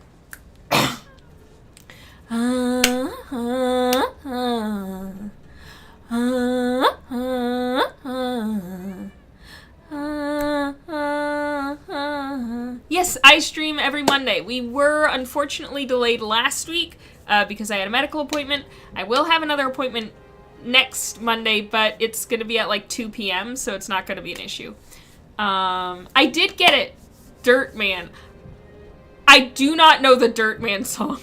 Yes, I stream every Monday. We were unfortunately delayed last week because I had a medical appointment. I will have another appointment next Monday, but it's going to be at like 2 p.m., so it's not going to be an issue. I did get it. Dirt Man. I do not know the Dirt Man song.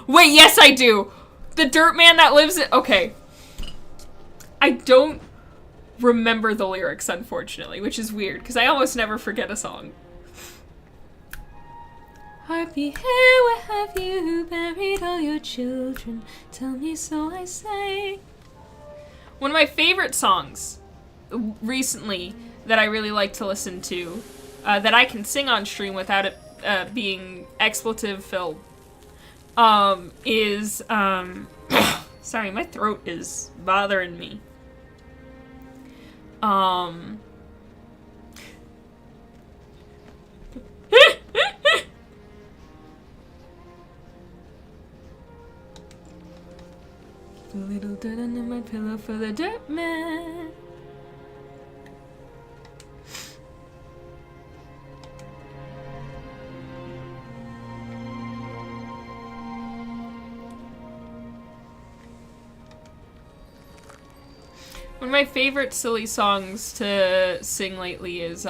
Wait, yes I do. The Dirt Man that lives in... Okay. I don't remember the lyrics, unfortunately, which is weird, because I almost never forget a song. Harpy, hey, where have you buried all your children? Tell me so I say. One of my favorite songs recently that I really like to listen to, that I can sing on stream without it being expletive filled, is, sorry, my throat is bothering me. A little dirt under my pillow for the Dirt Man. One of my favorite silly songs to sing lately is,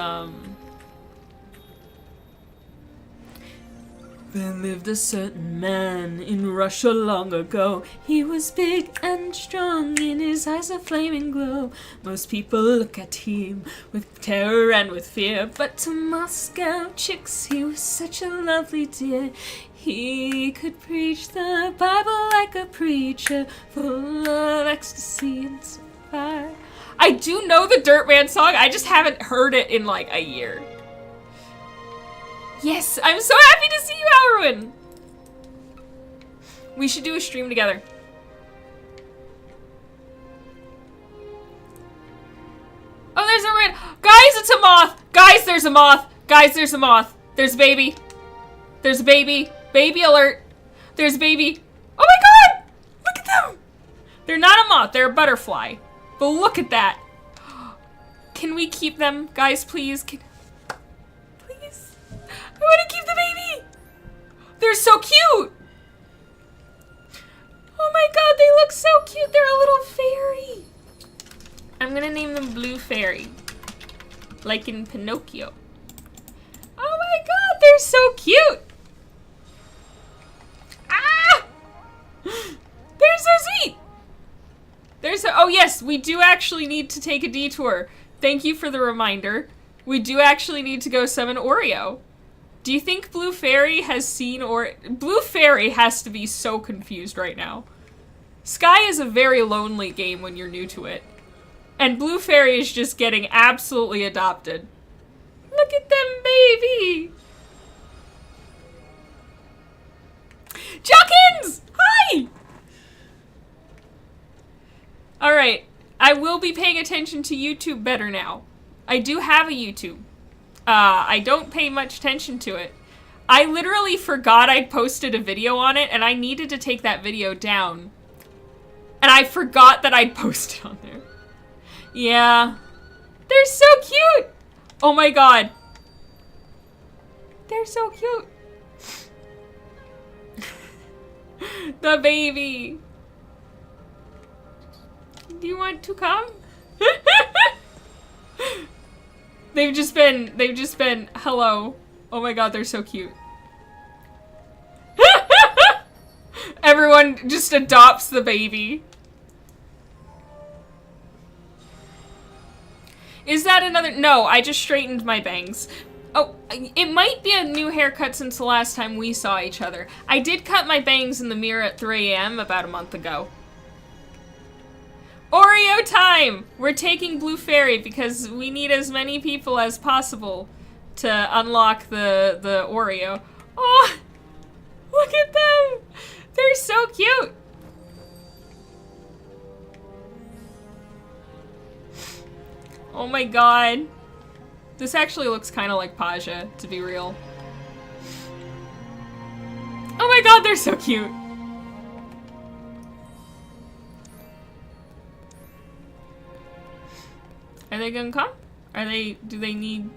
There lived a certain man in Russia long ago. He was big and strong, in his eyes a flaming glow. Most people look at him with terror and with fear, but to Moscow chicks he was such a lovely dear. He could preach the Bible like a preacher, full of ecstasy and fire. I do know the Dirt Man song, I just haven't heard it in like a year. Yes, I'm so happy to see you, Alruin! We should do a stream together. Oh, there's a red. Guys, it's a moth! Guys, there's a moth! Guys, there's a moth! There's a baby! There's a baby! Baby alert! There's a baby! Oh my god! Look at them! They're not a moth, they're a butterfly. But look at that! Can we keep them? Guys, please? Please? I want to keep the baby! They're so cute! Oh my god, they look so cute! They're a little fairy! I'm gonna name them Blue Fairy. Like in Pinocchio. Oh my god, they're so cute! Ah! They're so sweet! They're so- oh yes, we do actually need to take a detour. Thank you for the reminder. We do actually need to go summon Oreo. Do you think Blue Fairy has seen Blue Fairy has to be so confused right now. Sky is a very lonely game when you're new to it. And Blue Fairy is just getting absolutely adopted. Look at them, baby! Juckins! Hi! Alright, I will be paying attention to YouTube better now. I do have a YouTube. I don't pay much attention to it. I literally forgot I'd posted a video on it, and I needed to take that video down. And I forgot that I'd posted on there. Yeah. They're so cute! Oh my god. They're so cute. The baby. Do you want to come? They've just been, hello. Oh my god, they're so cute. Everyone just adopts the baby. Is that another? No, I just straightened my bangs. Oh, It might be a new haircut since the last time we saw each other. I did cut my bangs in the mirror at 3 a.m. about a month ago. Oreo time! We're taking Blue Fairy because we need as many people as possible to unlock the Oreo. Oh! Look at them! They're so cute! Oh my god. This actually looks kind of like Paja, to be real. Oh my god, they're so cute! Are they gonna come? Do they need...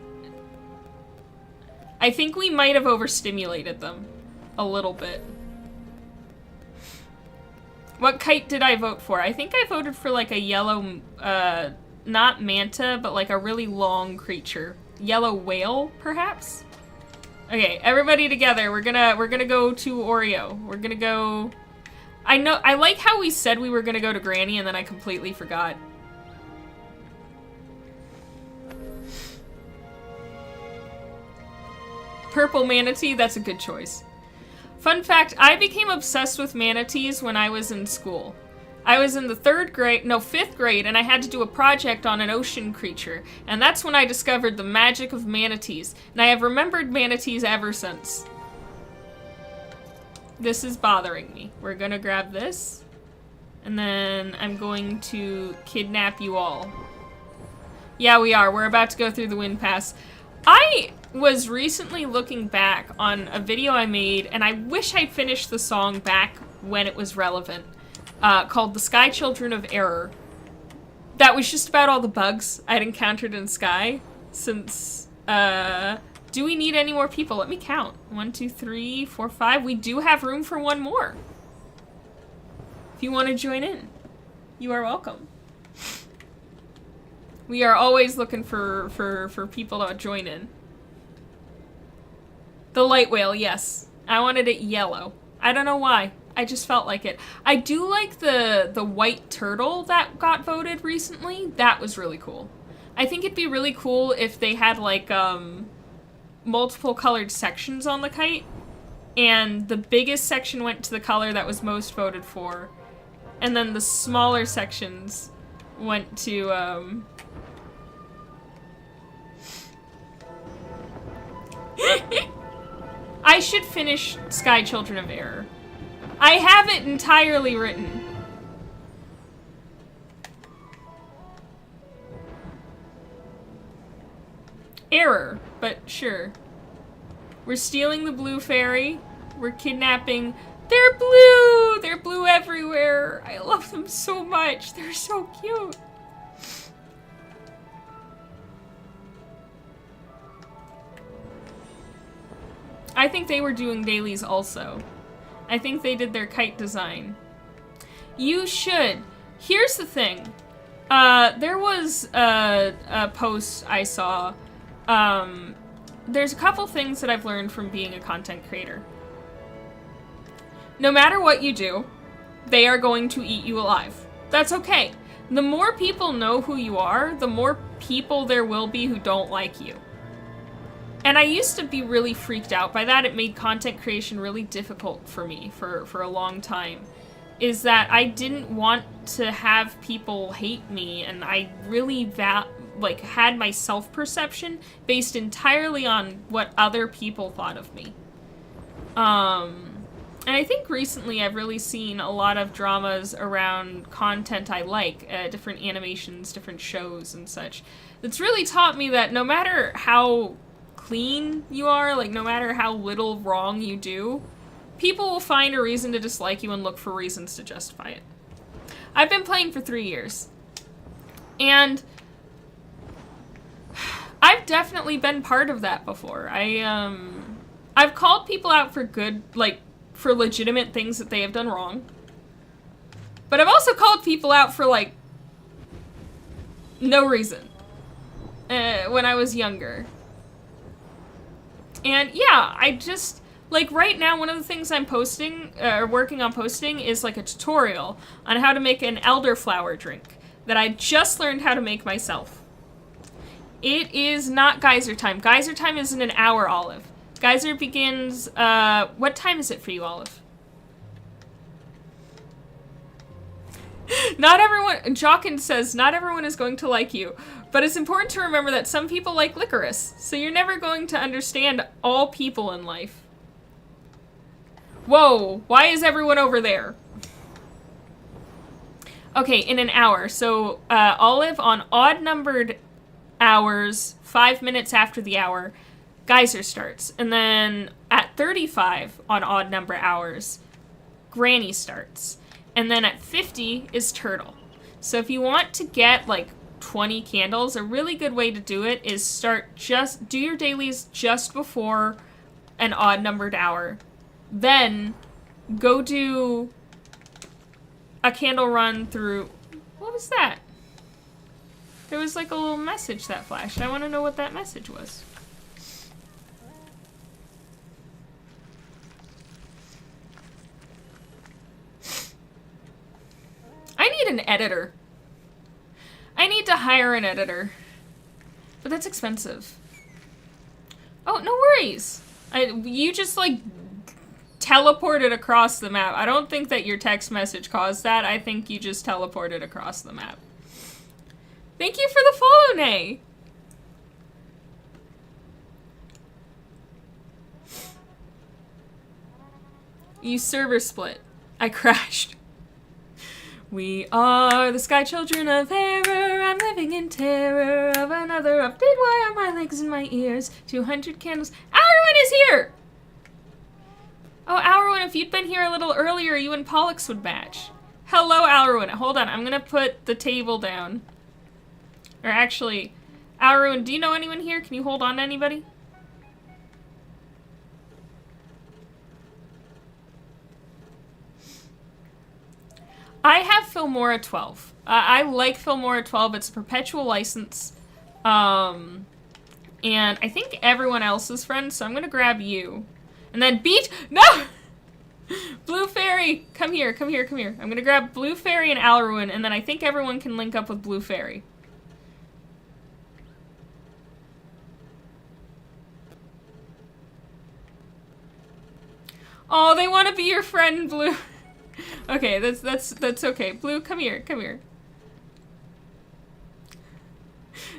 I think we might have overstimulated them. A little bit. What kite did I vote for? I think I voted for like a yellow, not manta, but like a really long creature. Yellow whale, perhaps? Okay, everybody together. We're gonna go to Oreo. We're gonna go... I like how we said we were gonna go to Granny and then I completely forgot. Purple manatee, that's a good choice. Fun fact, I became obsessed with manatees when I was in school. I was in the 5th grade, and I had to do a project on an ocean creature, and that's when I discovered the magic of manatees, and I have remembered manatees ever since. This is bothering me. We're gonna grab this, and then I'm going to kidnap you all. Yeah, we are. We're about to go through the wind pass. I was recently looking back on a video I made, and I wish I finished the song back when it was relevant, called The Sky Children of Error. That was just about all the bugs I'd encountered in Sky since, do we need any more people? Let me count. 1, 2, 3, 4, 5. We do have room for one more. If you want to join in, you are welcome. We are always looking for people to join in. The light whale, yes. I wanted it yellow. I don't know why. I just felt like it. I do like the white turtle that got voted recently. That was really cool. I think it'd be really cool if they had like multiple colored sections on the kite, and the biggest section went to the color that was most voted for, and then the smaller sections went to I should finish Sky Children of Error. I have it entirely written. Error, but sure. We're stealing the blue fairy. We're kidnapping... They're blue! They're blue everywhere. I love them so much. They're so cute. I think they were doing dailies also. I think they did their kite design. You should. Here's the thing. There was a post I saw. There's a couple things that I've learned from being a content creator. No matter what you do, they are going to eat you alive. That's okay. The more people know who you are, the more people there will be who don't like you. And I used to be really freaked out by that. It made content creation really difficult for me for a long time. Is that I didn't want to have people hate me, and I really had my self-perception based entirely on what other people thought of me. And I think recently I've really seen a lot of dramas around content I like, different animations, different shows and such. It's really taught me that no matter how clean you are, like no matter how little wrong you do, people will find a reason to dislike you and look for reasons to justify it. I've been playing for 3 years, and I've definitely been part of that before. I've called people out for good, for legitimate things that they have done wrong, but I've also called people out for, no reason, when I was younger. And yeah, I just, right now, one of the things I'm posting, or working on posting, is a tutorial on how to make an elderflower drink that I just learned how to make myself. It is not geyser time. Geyser time is in an hour, Olive. Geyser begins, what time is it for you, Olive? Not everyone, Jawkins says, not everyone is going to like you, but it's important to remember that some people like licorice, so you're never going to understand all people in life. Whoa, why is everyone over there? Okay, in an hour. So, Olive, on odd-numbered hours, 5 minutes after the hour, geyser starts. And then at 35 on odd-number hours, Granny starts. And then at 50 is Turtle. So if you want to get, like, 20 candles, a really good way to do it is do your dailies just before an odd-numbered hour. Then, go do a candle run through... What was that? There was like a little message that flashed. I want to know what that message was. I need an editor. I need to hire an editor. But that's expensive. Oh, no worries. You just like teleported across the map. I don't think that your text message caused that. I think you just teleported across the map. Thank you for the follow, Nay. You server split. I crashed. We are the sky children of error. I'm living in terror of another update. Why are my legs in my ears? 200 candles. Hourwin is here! Oh, Hourwin, if you'd been here a little earlier, you and Pollux would match. Hello, Hourwin. Hold on, I'm gonna put the table down. Or actually, Hourwin, do you know anyone here? Can you hold on to anybody? I have Filmora 12. I like Filmora 12. It's a perpetual license. And I think everyone else is friends, so I'm gonna grab you. And then No! Blue Fairy! Come here, come here, come here. I'm gonna grab Blue Fairy and Alruin, and then I think everyone can link up with Blue Fairy. Oh, they want to be your friend, Blue. Okay, that's okay. Blue, come here, come here.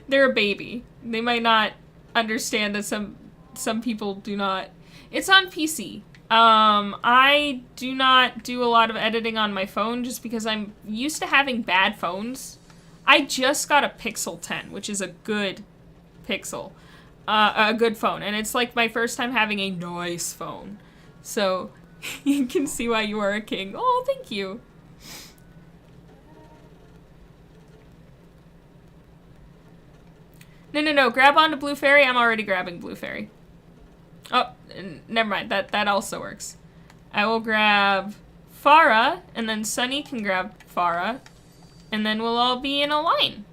They're a baby. They might not understand that some people do not. It's on PC. I do not do a lot of editing on my phone just because I'm used to having bad phones. I just got a Pixel 10, which is a good Pixel. A good phone. And it's like my first time having a nice phone. So, you can see why you are a king. Oh, thank you. No. Grab onto Blue Fairy. I'm already grabbing Blue Fairy. Oh, never mind. That also works. I will grab Farah, and then Sunny can grab Farah, and then we'll all be in a line.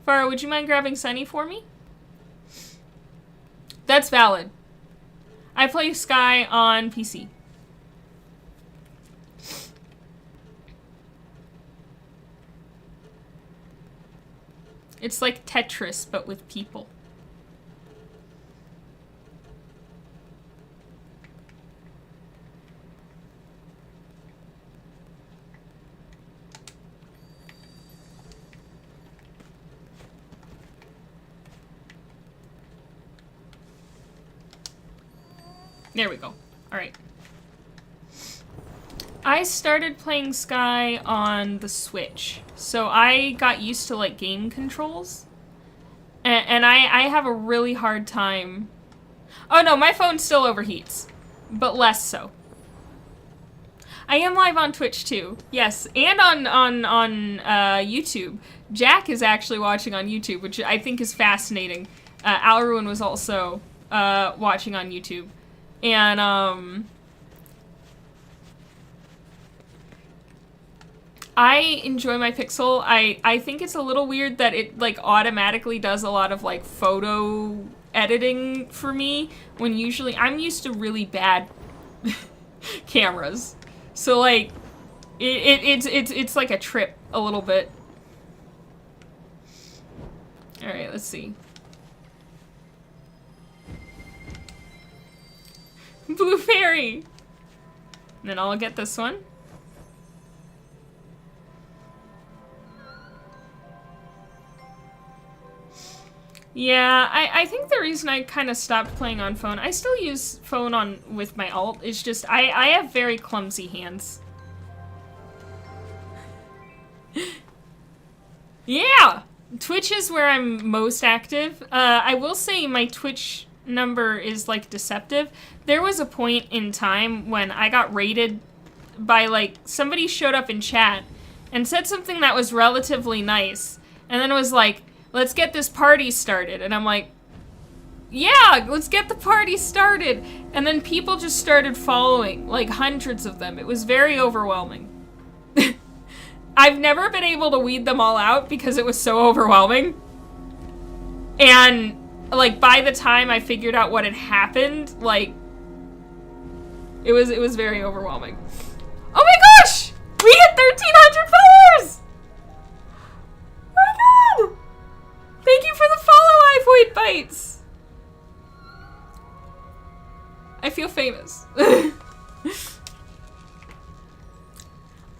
Farah, would you mind grabbing Sunny for me? That's valid. I play Sky on PC. It's like Tetris, but with people. There we go. Alright. I started playing Sky on the Switch, so I got used to, like, game controls. And I have a really hard time... Oh no, my phone still overheats, but less so. I am live on Twitch too, yes, and on YouTube. Jack is actually watching on YouTube, which I think is fascinating. Alruin was also watching on YouTube. And, I enjoy my Pixel. I think it's a little weird that it, like, automatically does a lot of, like, photo editing for me, when usually I'm used to really bad cameras. So, like, it's like a trip a little bit. Alright, let's see. Blue fairy! And then I'll get this one. Yeah, I think the reason I kind of stopped playing on phone, I still use phone on with my alt, it's just I have very clumsy hands. Yeah! Twitch is where I'm most active. I will say my Twitch number is, like, deceptive. There was a point in time when I got raided by, like, somebody showed up in chat and said something that was relatively nice, and then it was like, let's get this party started. And I'm like, yeah, let's get the party started. And then people just started following, like hundreds of them. It was very overwhelming. I've never been able to weed them all out because it was so overwhelming. And, like, by the time I figured out what had happened, like, it was very overwhelming. Oh my gosh! We hit 1,300 followers! Oh my god! Thank you for the follow, Ivoid Bites! I feel famous.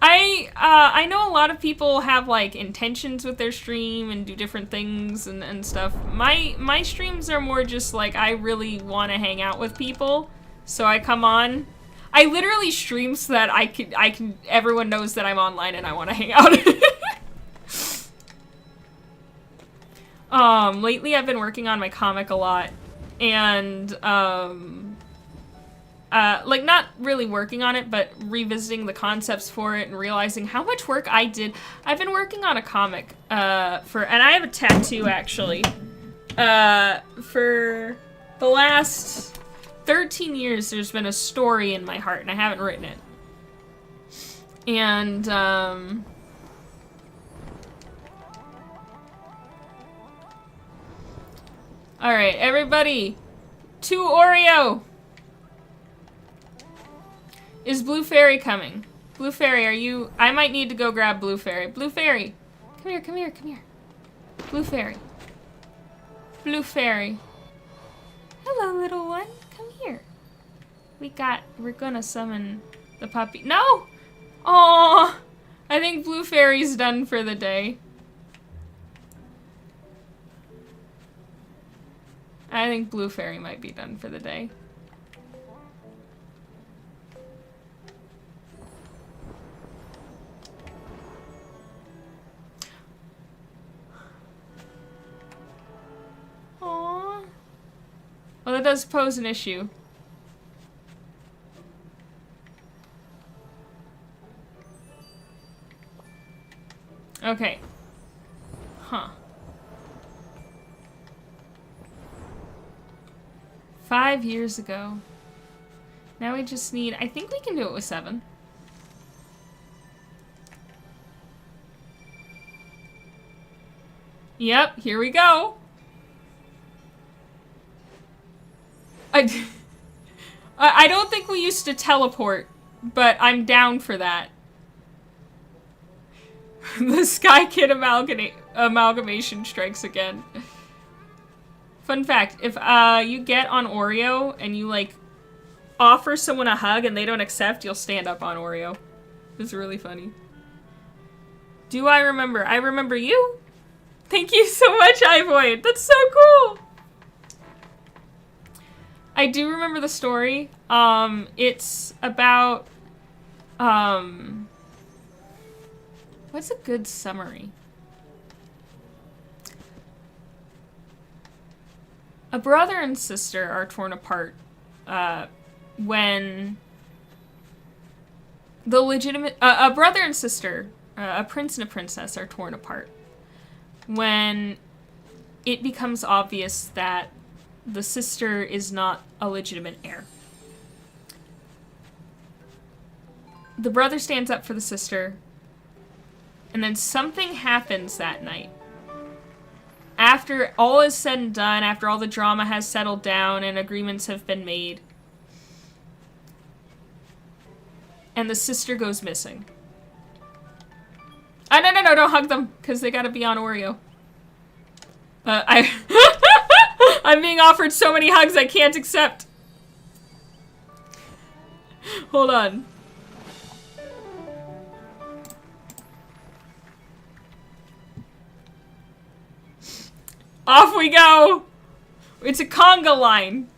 I know a lot of people have, like, intentions with their stream and do different things and stuff. My streams are more just, like, I really want to hang out with people, so I come on. I literally stream so that I can, everyone knows that I'm online and I want to hang out. Lately I've been working on my comic a lot, and, like, not really working on it, but revisiting the concepts for it and realizing how much work I did. I've been working on a comic, and I have a tattoo, actually, for the last 13 years there's been a story in my heart, and I haven't written it. And, alright, everybody, to Oreo! Is Blue Fairy coming? Blue Fairy, are you... I might need to go grab Blue Fairy. Blue Fairy! Come here, come here, come here. Blue Fairy. Blue Fairy. Hello, little one. Come here. We're gonna summon the puppy. No! Aww! I think Blue Fairy's done for the day. I think Blue Fairy might be done for the day. Aww. Well, that does pose an issue. Okay. Huh. 5 years ago. Now we just need... I think we can do it with 7. Yep, here we go. I don't think we used to teleport, but I'm down for that. The Sky Kid amalgamation strikes again. Fun fact, if you get on Oreo and you, like, offer someone a hug and they don't accept, you'll stand up on Oreo. It's really funny. Do I remember? I remember you? Thank you so much, Ivoid. That's so cool! I do remember the story. It's about, what's a good summary? A brother and sister are torn apart, when the legitimate, a brother and sister, a prince and a princess are torn apart when it becomes obvious that the sister is not a legitimate heir. The brother stands up for the sister, and then something happens that night. After all is said and done, after all the drama has settled down and agreements have been made, and the sister goes missing. No, don't hug them, because they gotta be on Oreo. I'm being offered so many hugs I can't accept. Hold on. Off we go! It's a conga line.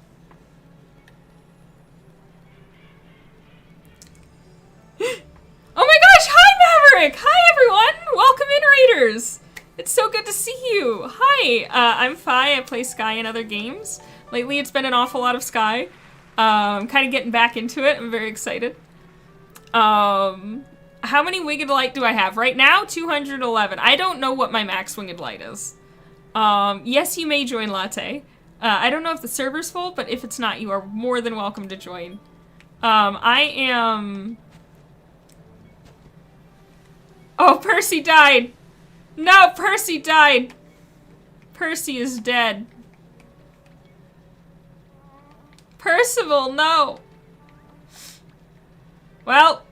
Oh my gosh, hi Maverick! Hi everyone! Welcome in, Raiders! It's so good to see you! Hi, I'm Fi, I play Sky in other games. Lately it's been an awful lot of Sky. I'm kind of getting back into it, I'm very excited. How many Winged Light do I have? Right now, 211. I don't know what my max Winged Light is. Yes, you may join Latte. I don't know if the server's full, but if it's not, you are more than welcome to join. I am... Oh, Percy died! No, Percy died! Percy is dead. Percival, no! Well,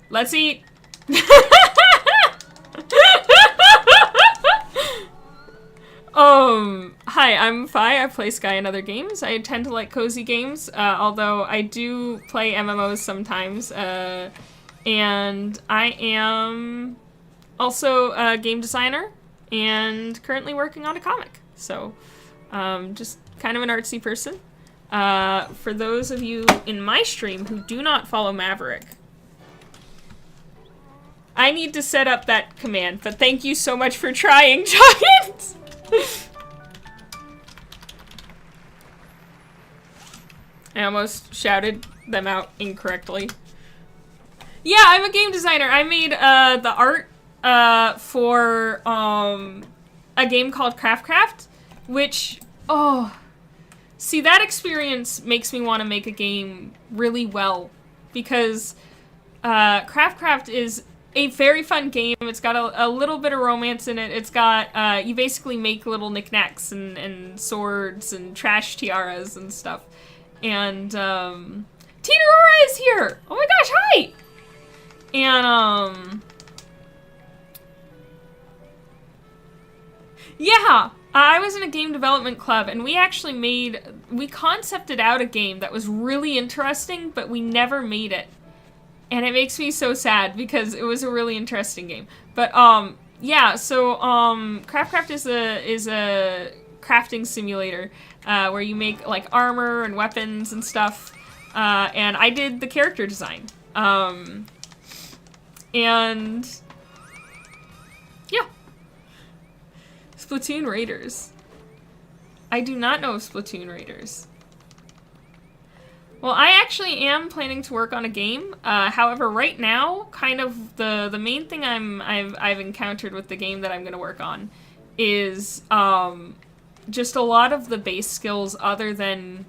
let's eat. Hi, I'm Fi. I play Sky in other games. I tend to like cozy games, although I do play MMOs sometimes, and I am also a game designer and currently working on a comic. So, just kind of an artsy person. For those of you in my stream who do not follow Maverick, I need to set up that command, but thank you so much for trying, Giant! I almost shouted them out incorrectly. Yeah, I'm a game designer. I made the art for a game called Craft, which, oh, see, that experience makes me want to make a game really well, because Craft is a very fun game. It's got a little bit of romance in it. It's got, you basically make little knickknacks and swords and trash tiaras and stuff. And, Tina Aurora is here! Oh my gosh, hi! And, yeah, I was in a game development club, and we actually we concepted out a game that was really interesting, but we never made it. And it makes me so sad, because it was a really interesting game. But, yeah, so, Craft is a crafting simulator, where you make, like, armor and weapons and stuff, and I did the character design. And yeah. Splatoon Raiders. I do not know of Splatoon Raiders. Well, I actually am planning to work on a game. However, right now, kind of the main thing I've encountered with the game that I'm going to work on is just a lot of the base skills other than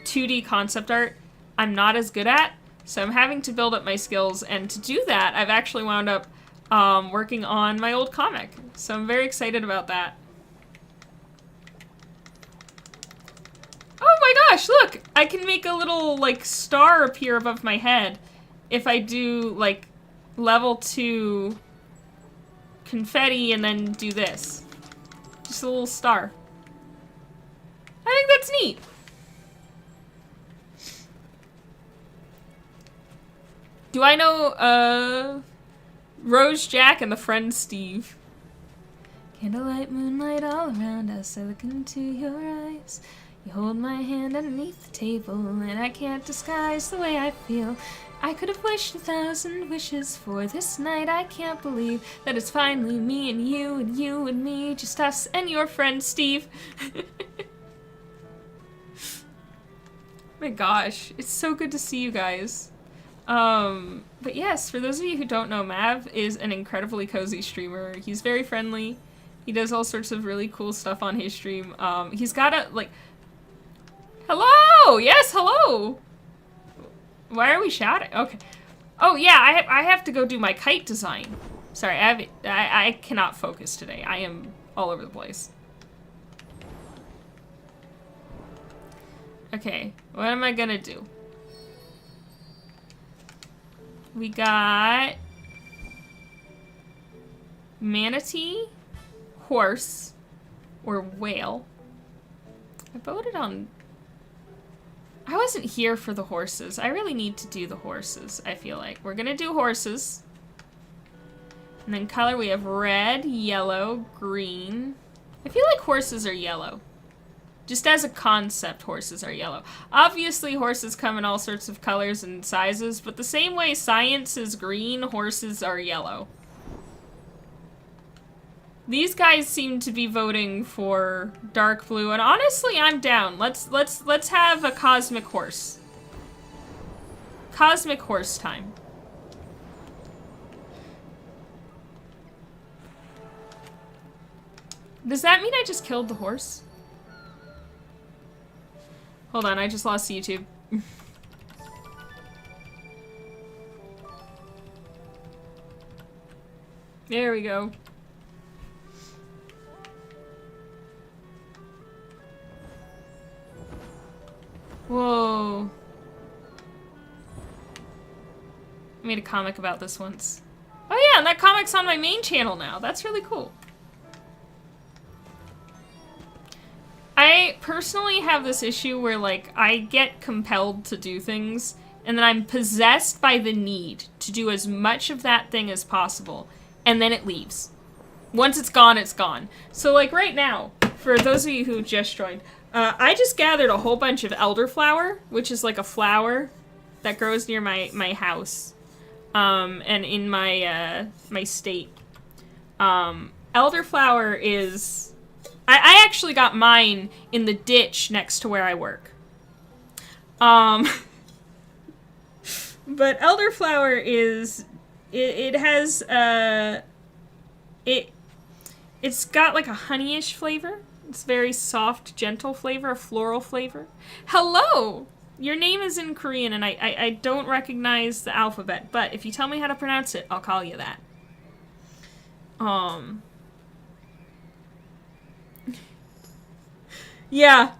2D concept art I'm not as good at. So I'm having to build up my skills, and to do that, I've actually wound up working on my old comic. So I'm very excited about that. Oh my gosh, look! I can make a little, like, star appear above my head if I do, like, level 2 confetti and then do this. Just a little star. I think that's neat. Do I know, Rose Jack and the friend Steve? Candlelight, moonlight all around us, I look into your eyes. You hold my hand underneath the table, and I can't disguise the way I feel. I could have wished 1,000 wishes for this night. I can't believe that it's finally me and you and me, just us and your friend Steve. My gosh, it's so good to see you guys. But yes, for those of you who don't know, Mav is an incredibly cozy streamer. He's very friendly. He does all sorts of really cool stuff on his stream. He's got a, like... Hello! Yes, hello! Why are we shouting? Okay. Oh, yeah, I have to go do my kite design. Sorry, I cannot focus today. I am all over the place. Okay, what am I gonna do? We got... Manatee, horse or whale. I voted on... I wasn't here for the horses. I really need to do the horses, I feel like. We're gonna do horses. And then color, we have red, yellow, green. I feel like horses are yellow. Just as a concept, horses are yellow. Obviously, horses come in all sorts of colors and sizes, but the same way science is green, horses are yellow. These guys seem to be voting for dark blue, and honestly, I'm down. Let's have a cosmic horse. Cosmic horse time. Does that mean I just killed the horse? Hold on, I just lost YouTube. There we go. Whoa. I made a comic about this once. Oh yeah, and that comic's on my main channel now. That's really cool. I personally have this issue where, like, I get compelled to do things, and then I'm possessed by the need to do as much of that thing as possible, and then it leaves. Once it's gone, it's gone. So, like, right now, for those of you who just joined, I just gathered a whole bunch of elderflower, which is like a flower that grows near my house, and in my, my state. Elderflower is... I actually got mine in the ditch next to where I work. But elderflower is... It has, it's got like a honeyish flavor. It's very soft, gentle flavor, a floral flavor. Hello! Your name is in Korean and I don't recognize the alphabet, but if you tell me how to pronounce it, I'll call you that. Yeah,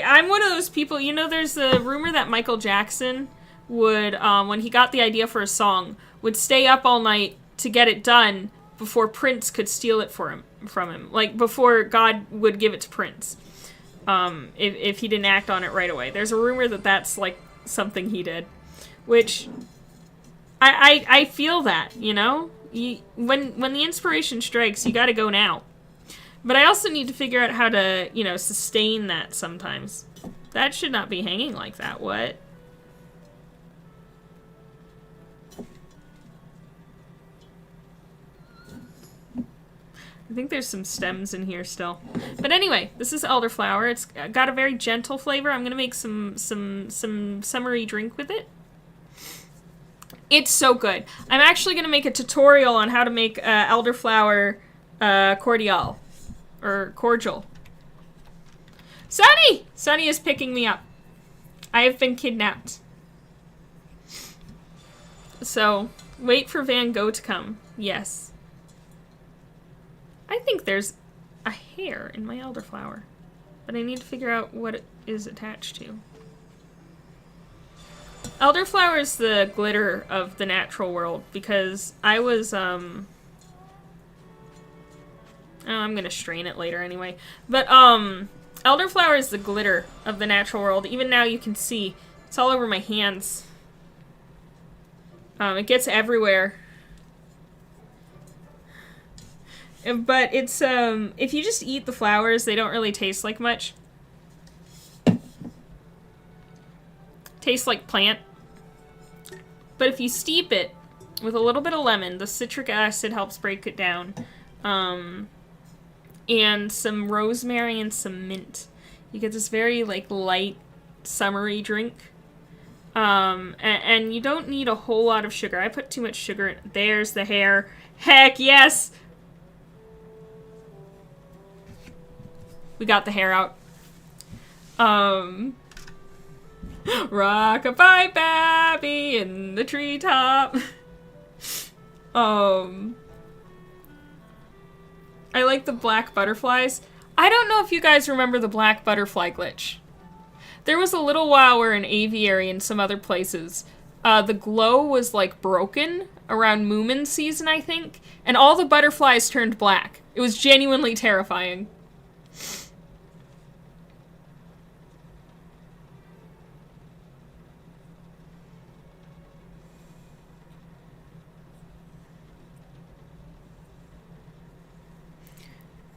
I'm one of those people, you know, there's a rumor that Michael Jackson would, when he got the idea for a song, would stay up all night to get it done before Prince could steal it from him. Like, before God would give it to Prince. If he didn't act on it right away. There's a rumor that that's, like, something he did. Which, I feel that, you know? When the inspiration strikes, you gotta go now. But I also need to figure out how to, you know, sustain that sometimes. That should not be hanging like that. What? I think there's some stems in here still. But anyway, this is elderflower. It's got a very gentle flavor. I'm gonna make some summery drink with it. It's so good. I'm actually gonna make a tutorial on how to make elderflower cordial. Or cordial. Sunny! Sunny is picking me up. I have been kidnapped. So, wait for Van Gogh to come. Yes. I think there's a hair in my elderflower. But I need to figure out what it is attached to. Elderflower is the glitter of the natural world because I was, oh, I'm gonna strain it later anyway. But, elderflower is the glitter of the natural world. Even now you can see it's all over my hands. It gets everywhere. But it's, if you just eat the flowers, they don't really taste like much. Tastes like plant. But if you steep it with a little bit of lemon, the citric acid helps break it down. And some rosemary and some mint. You get this very, like, light, summery drink. And you don't need a whole lot of sugar. I put too much sugar in. There's the hair. Heck yes! We got the hair out. Rock-a-bye Babby in the treetop. I like the black butterflies. I don't know if you guys remember the black butterfly glitch. There was a little while where in Aviary and some other places, the glow was like broken around Moomin season, I think, and all the butterflies turned black. It was genuinely terrifying.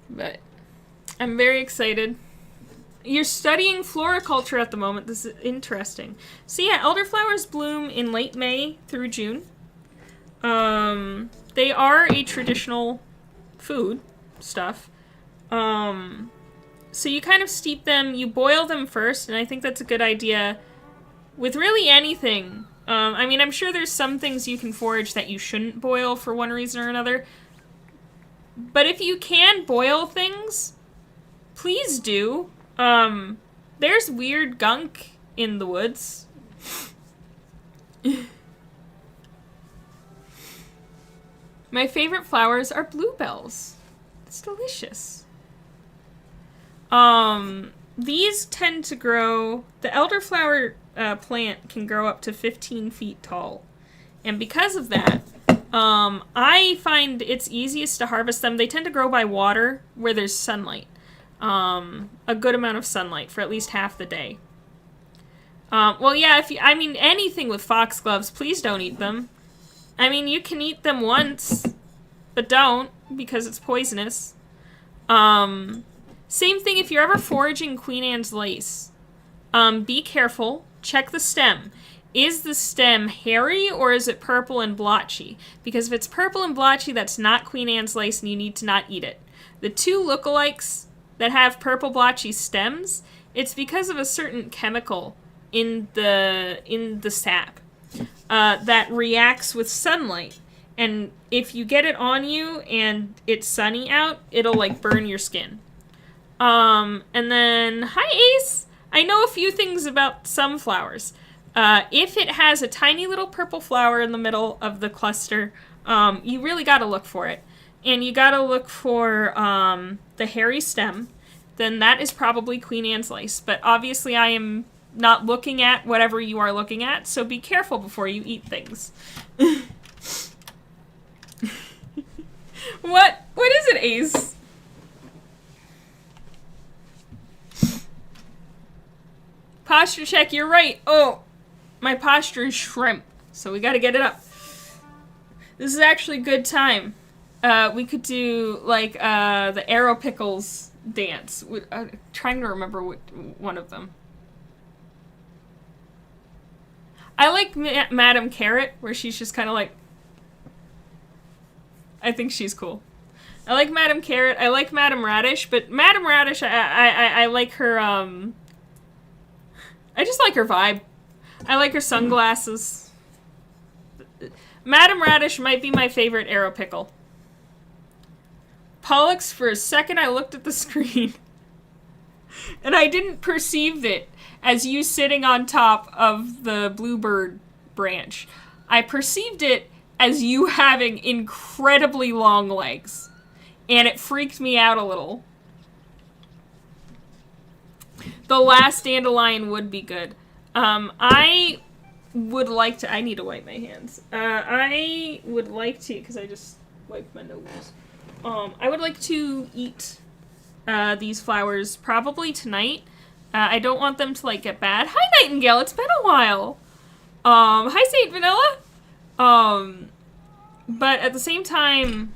But I'm very excited. You're studying floriculture at the moment. This is interesting. So yeah, elderflowers bloom in late May through June. They are a traditional food stuff. So you kind of steep them, you boil them first, and I think that's a good idea with really anything. I mean, I'm sure there's some things you can forage that you shouldn't boil for one reason or another. But if you can boil things, please do. There's weird gunk in the woods. My favorite flowers are bluebells. It's delicious. These tend to grow, the elderflower plant can grow up to 15 feet tall. And because of that, I find it's easiest to harvest them. They tend to grow by water where there's sunlight. A good amount of sunlight for at least half the day. Well, yeah, I mean, anything with foxgloves, please don't eat them. I mean, you can eat them once, but don't, because it's poisonous. Same thing if you're ever foraging Queen Anne's lace. Be careful. Check the stem. Is the stem hairy or is it purple and blotchy? Because if it's purple and blotchy, that's not Queen Anne's lace and you need to not eat it. The two lookalikes that have purple blotchy stems, it's because of a certain chemical in the sap that reacts with sunlight. And if you get it on you and it's sunny out, it'll like burn your skin. And then, hi Ace! I know a few things about sunflowers. If it has a tiny little purple flower in the middle of the cluster, you really gotta look for it. And you gotta look for the hairy stem. Then that is probably Queen Anne's lace. But obviously I am not looking at whatever you are looking at, so be careful before you eat things. What is it, Ace? Posture check, you're right. Oh, my posture is shrimp, so we gotta get it up. This is actually a good time. We could do, like, the Arrow Pickles dance. I'm trying to remember what one of them. I like Madame Carrot, where she's just kind of like... I think she's cool. I like Madame Carrot. I like Madame Radish, but Madame Radish, I like her, I just like her vibe. I like her sunglasses. Madame Radish might be my favorite Arrow Pickle. Pollux, for a second I looked at the screen. And I didn't perceive it as you sitting on top of the bluebird branch. I perceived it as you having incredibly long legs. And it freaked me out a little. The last dandelion would be good. I would like to... I need to wipe my hands. I would like to... Because I just wiped my nose. I would like to eat these flowers probably tonight. I don't want them to, like, get bad. Hi, Nightingale! It's been a while! Hi, Saint Vanilla! But at the same time...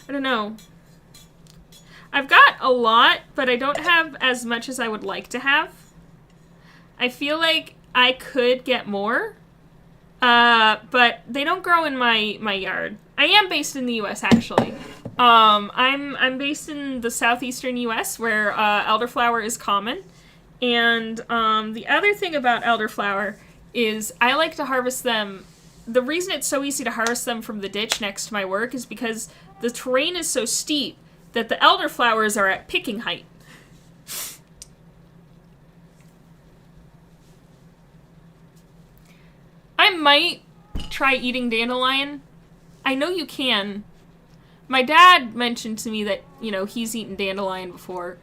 I don't know. I've got a lot, but I don't have as much as I would like to have. I feel like I could get more, but they don't grow in my yard. I am based in the U.S. actually. I'm based in the southeastern U.S. where elderflower is common, and the other thing about elderflower is I like to harvest them. The reason it's so easy to harvest them from the ditch next to my work is because the terrain is so steep that the elderflowers are at picking height. I might try eating dandelion. I know you can. My dad mentioned to me that, you know, he's eaten dandelion before.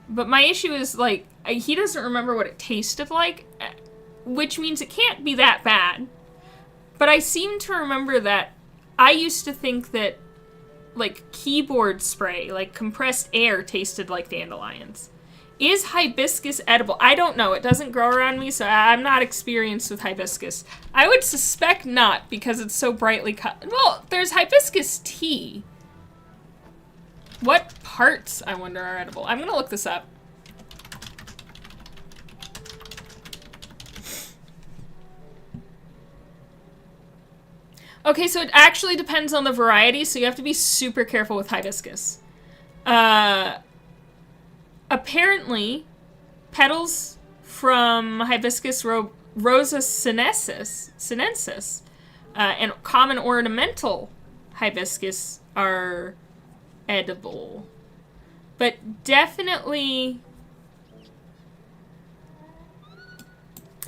But my issue is, like, he doesn't remember what it tasted like. which means it can't be that bad. But I seem to remember that I used to think that, like, keyboard spray, like compressed air, tasted like dandelions. Is hibiscus edible? I don't know. It doesn't grow around me, so I'm not experienced with hibiscus. I would suspect not, because it's so brightly cut. Well, there's hibiscus tea. What parts, I wonder, are edible? I'm gonna look this up. Okay, so it actually depends on the variety, so you have to be super careful with hibiscus. Apparently, petals from hibiscus rosa sinensis and common ornamental hibiscus are edible. But definitely...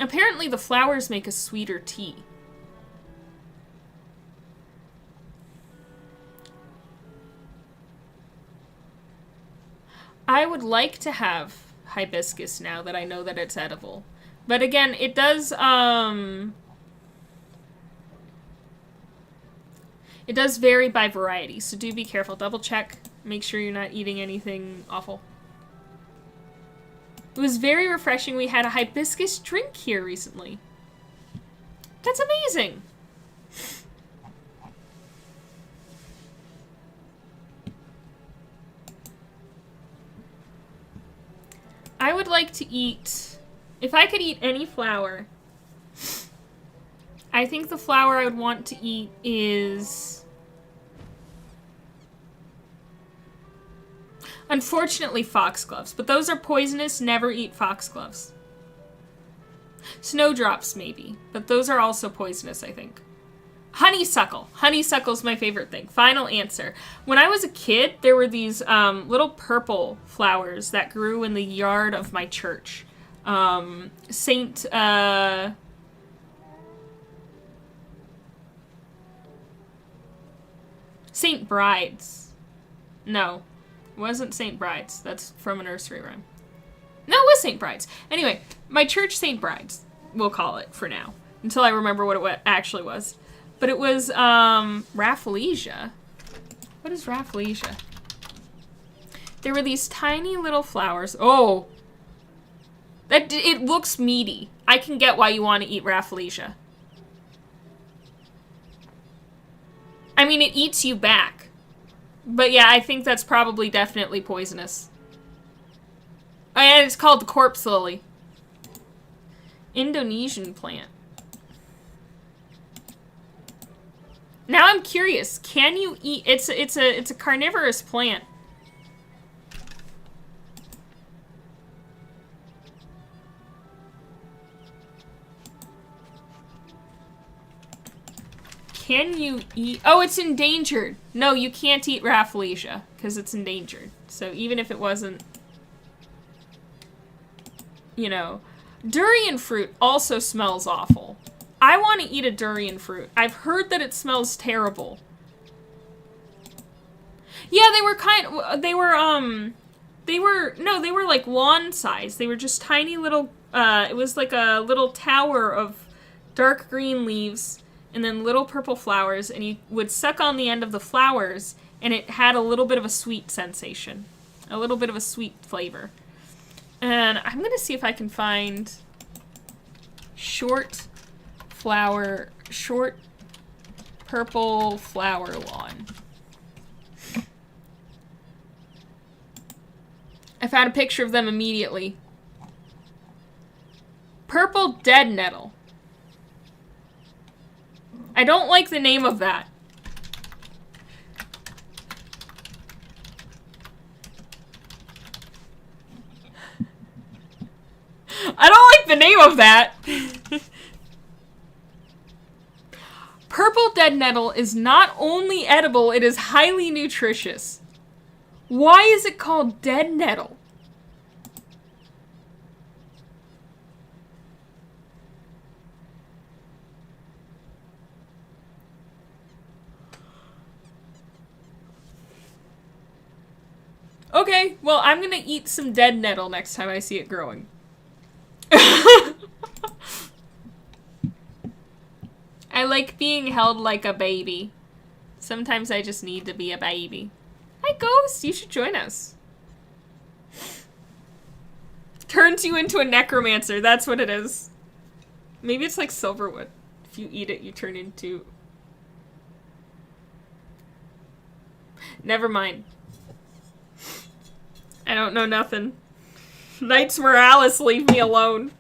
Apparently the flowers make a sweeter tea. I would like to have hibiscus now that I know that it's edible. But again, it does vary by variety, so do be careful. Double check. Make sure you're not eating anything awful. It was very refreshing. We had a hibiscus drink here recently. That's amazing! I would like to eat... If I could eat any flower, I think the flower I would want to eat is... Unfortunately, foxgloves. But those are poisonous. Never eat foxgloves. Snowdrops, maybe. But those are also poisonous, I think. Honeysuckle. Honeysuckle's my favorite thing. Final answer. When I was a kid, there were these little purple flowers that grew in the yard of my church. Saint Bride's. No. It wasn't Saint Bride's. That's from a nursery rhyme. No, it was Saint Bride's. Anyway, my church Saint Bride's, we'll call it for now. Until I remember what it actually was. But it was, Rafflesia. What is Rafflesia? There were these tiny little flowers. Oh! It looks meaty. I can get why you want to eat Rafflesia. I mean, it eats you back. But yeah, I think that's probably definitely poisonous. Oh, and it's called the corpse lily. Indonesian plant. Now I'm curious. Can you eat? It's a carnivorous plant. Can you eat? Oh, it's endangered. No, you can't eat Rafflesia because it's endangered. So even if it wasn't, you know, durian fruit also smells awful. I want to eat a durian fruit. I've heard that it smells terrible. Yeah, they were like lawn size. They were just tiny little, it was like a little tower of dark green leaves and then little purple flowers, and you would suck on the end of the flowers, and it had a little bit of a sweet sensation. A little bit of a sweet flavor. And I'm gonna see if I can find short purple flower lawn. I found a picture of them immediately. Purple dead nettle. I don't like the name of that. I don't like the name of that. Purple dead nettle is not only edible, it is highly nutritious. Why is it called dead nettle? Okay, well, I'm gonna eat some dead nettle next time I see it growing. like being held like a baby. Sometimes I just need to be a baby. Hi, Ghost. You should join us. Turns you into a necromancer. That's what it is. Maybe it's like silverwood. If you eat it, you turn into... Never mind. I don't know nothing. Knights Morales, leave me alone.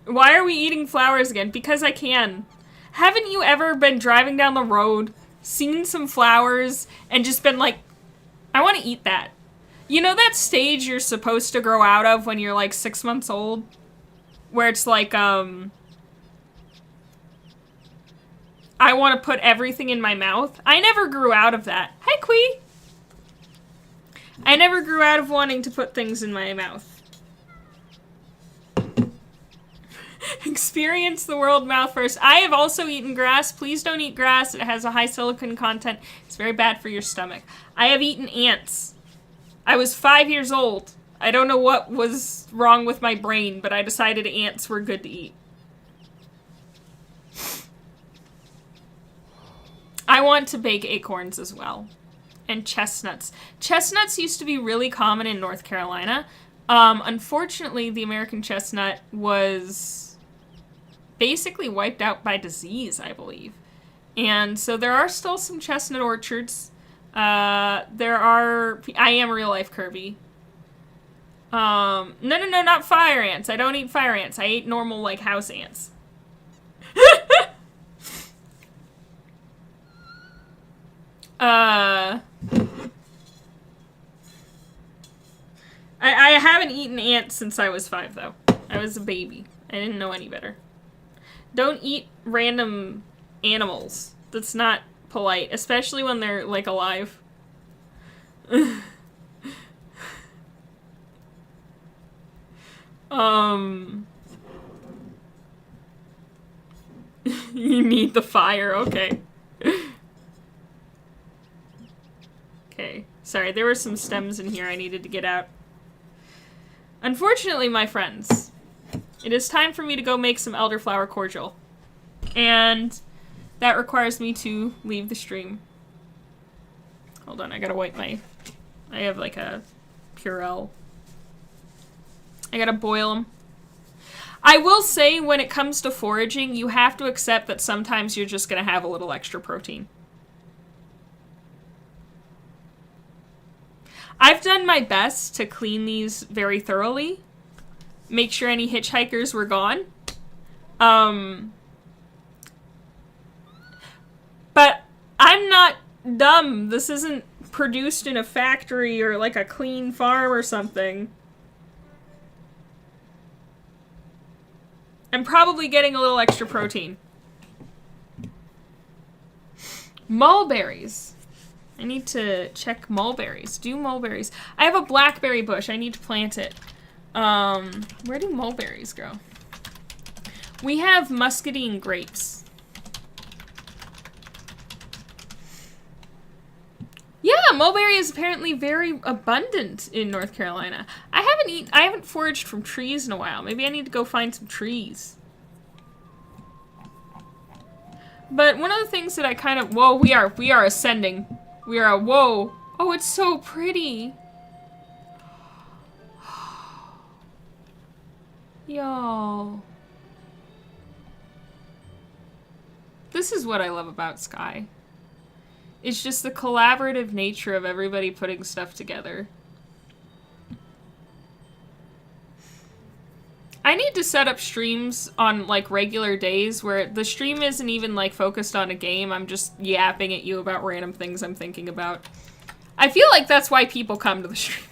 Why are we eating flowers again? Because I can. Haven't you ever been driving down the road, seen some flowers, and just been like, I want to eat that? You know that stage you're supposed to grow out of when you're like 6 months old? Where it's like, I want to put everything in my mouth. I never grew out of that. Hi, Quee! I never grew out of wanting to put things in my mouth. Experience the world mouth first. I have also eaten grass. Please don't eat grass. It has a high silicon content. It's very bad for your stomach. I have eaten ants. I was 5 years old. I don't know what was wrong with my brain, but I decided ants were good to eat. I want to bake acorns as well. And chestnuts. Chestnuts used to be really common in North Carolina. Unfortunately, the American chestnut was basically wiped out by disease, I believe. And so there are still some chestnut orchards. I am real life Kirby. No, not fire ants. I don't eat fire ants. I ate normal, like, house ants. I haven't eaten ants since I was 5, though. I was a baby. I didn't know any better. Don't eat random animals. That's not polite, especially when they're, like, alive. You need the fire, okay. Okay, sorry, there were some stems in here I needed to get out. Unfortunately, my friends, it is time for me to go make some elderflower cordial. And that requires me to leave the stream. Hold on, I gotta wipe my... I have like a Purell. I gotta boil them. I will say, when it comes to foraging, you have to accept that sometimes you're just gonna have a little extra protein. I've done my best to clean these very thoroughly. Make sure any hitchhikers were gone. But I'm not dumb. This isn't produced in a factory or like a clean farm or something. I'm probably getting a little extra protein. Mulberries. I need to check mulberries. Do mulberries. I have a blackberry bush. I need to plant it. Where do mulberries grow? We have muscadine grapes. Yeah, mulberry is apparently very abundant in North Carolina. I haven't foraged from trees in a while. Maybe I need to go find some trees. But one of the things that I kind of... Whoa, we are ascending. We are whoa. Oh, it's so pretty. Y'all. This is what I love about Sky. It's just the collaborative nature of everybody putting stuff together. I need to set up streams on, like, regular days where the stream isn't even, like, focused on a game. I'm just yapping at you about random things I'm thinking about. I feel like that's why people come to the stream.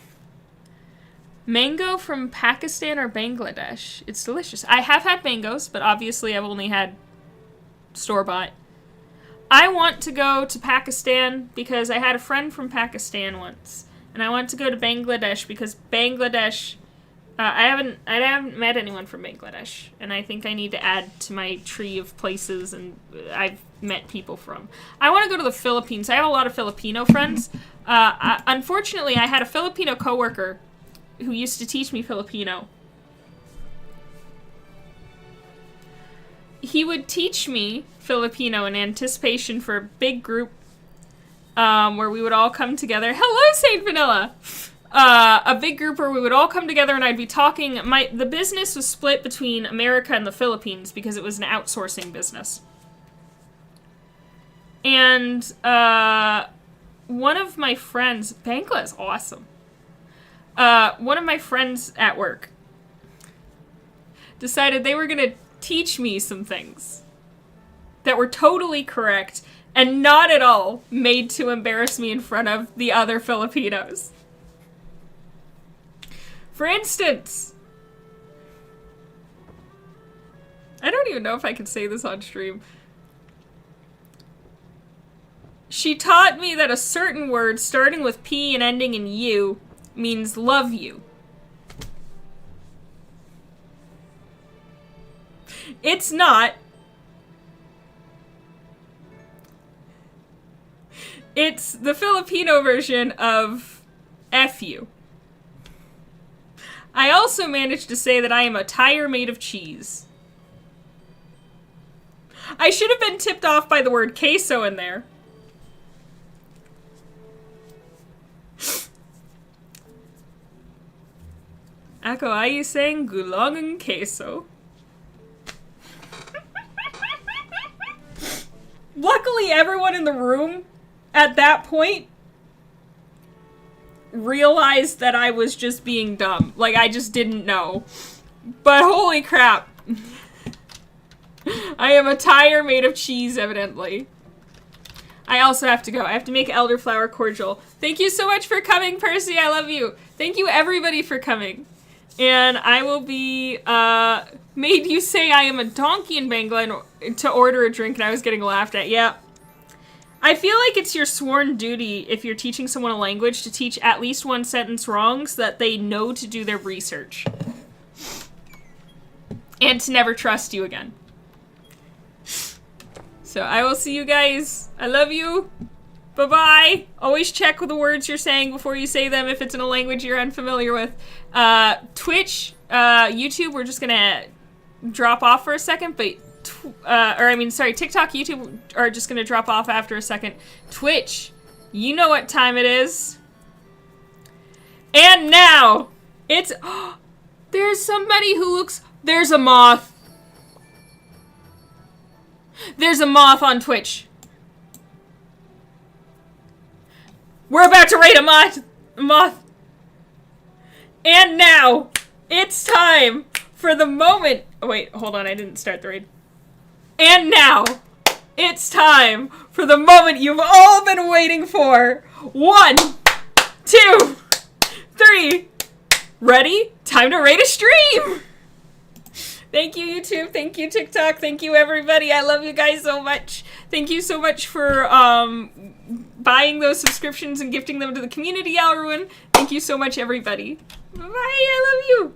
Mango from Pakistan or Bangladesh. It's delicious. I have had mangoes, but obviously I've only had store-bought. I want to go to Pakistan because I had a friend from Pakistan once. And I want to go to Bangladesh because Bangladesh I haven't met anyone from Bangladesh, and I think I need to add to my tree of places and I've met people from. I want to go to the Philippines. I have a lot of Filipino friends. Unfortunately, I had a Filipino coworker who used to teach me Filipino. He would teach me Filipino in anticipation for a big group where we would all come together. Hello, Saint Vanilla! A big group where we would all come together and I'd be talking. The business was split between America and the Philippines because it was an outsourcing business. And one of my friends, Bangla is awesome. One of my friends at work decided they were going to teach me some things that were totally correct and not at all made to embarrass me in front of the other Filipinos. For instance, I don't even know if I can say this on stream. She taught me that a certain word starting with P and ending in U means love you. It's not. It's the Filipino version of F you. I also managed to say that I am a tire made of cheese. I should have been tipped off by the word queso in there. Ako ay saying gulong and queso. Luckily, everyone in the room at that point realized that I was just being dumb. Like, I just didn't know. But holy crap. I am a tire made of cheese, evidently. I also have to go. I have to make elderflower cordial. Thank you so much for coming, Percy. I love you. Thank you, everybody, for coming. And I will be, made you say I am a donkey in Bangla to order a drink, and I was getting laughed at. Yeah. I feel like it's your sworn duty, if you're teaching someone a language, to teach at least one sentence wrong so that they know to do their research. And to never trust you again. So I will see you guys. I love you. Bye-bye. Always check with the words you're saying before you say them if it's in a language you're unfamiliar with. Twitch, YouTube, we're just gonna drop off for a second, but TikTok, YouTube are just gonna drop off after a second. Twitch, you know what time it is. And now, it's, there's somebody who looks, there's a moth. There's a moth on Twitch. We're about to raid a moth. And now, it's time for the moment. Oh wait, hold on, I didn't start the raid. And now, it's time for the moment you've all been waiting for. 1, 2, 3. Ready? Time to raid a stream! Thank you, YouTube. Thank you, TikTok. Thank you, everybody. I love you guys so much. Thank you so much for buying those subscriptions and gifting them to the community, Alruin. Thank you so much, everybody. Bye. I love you.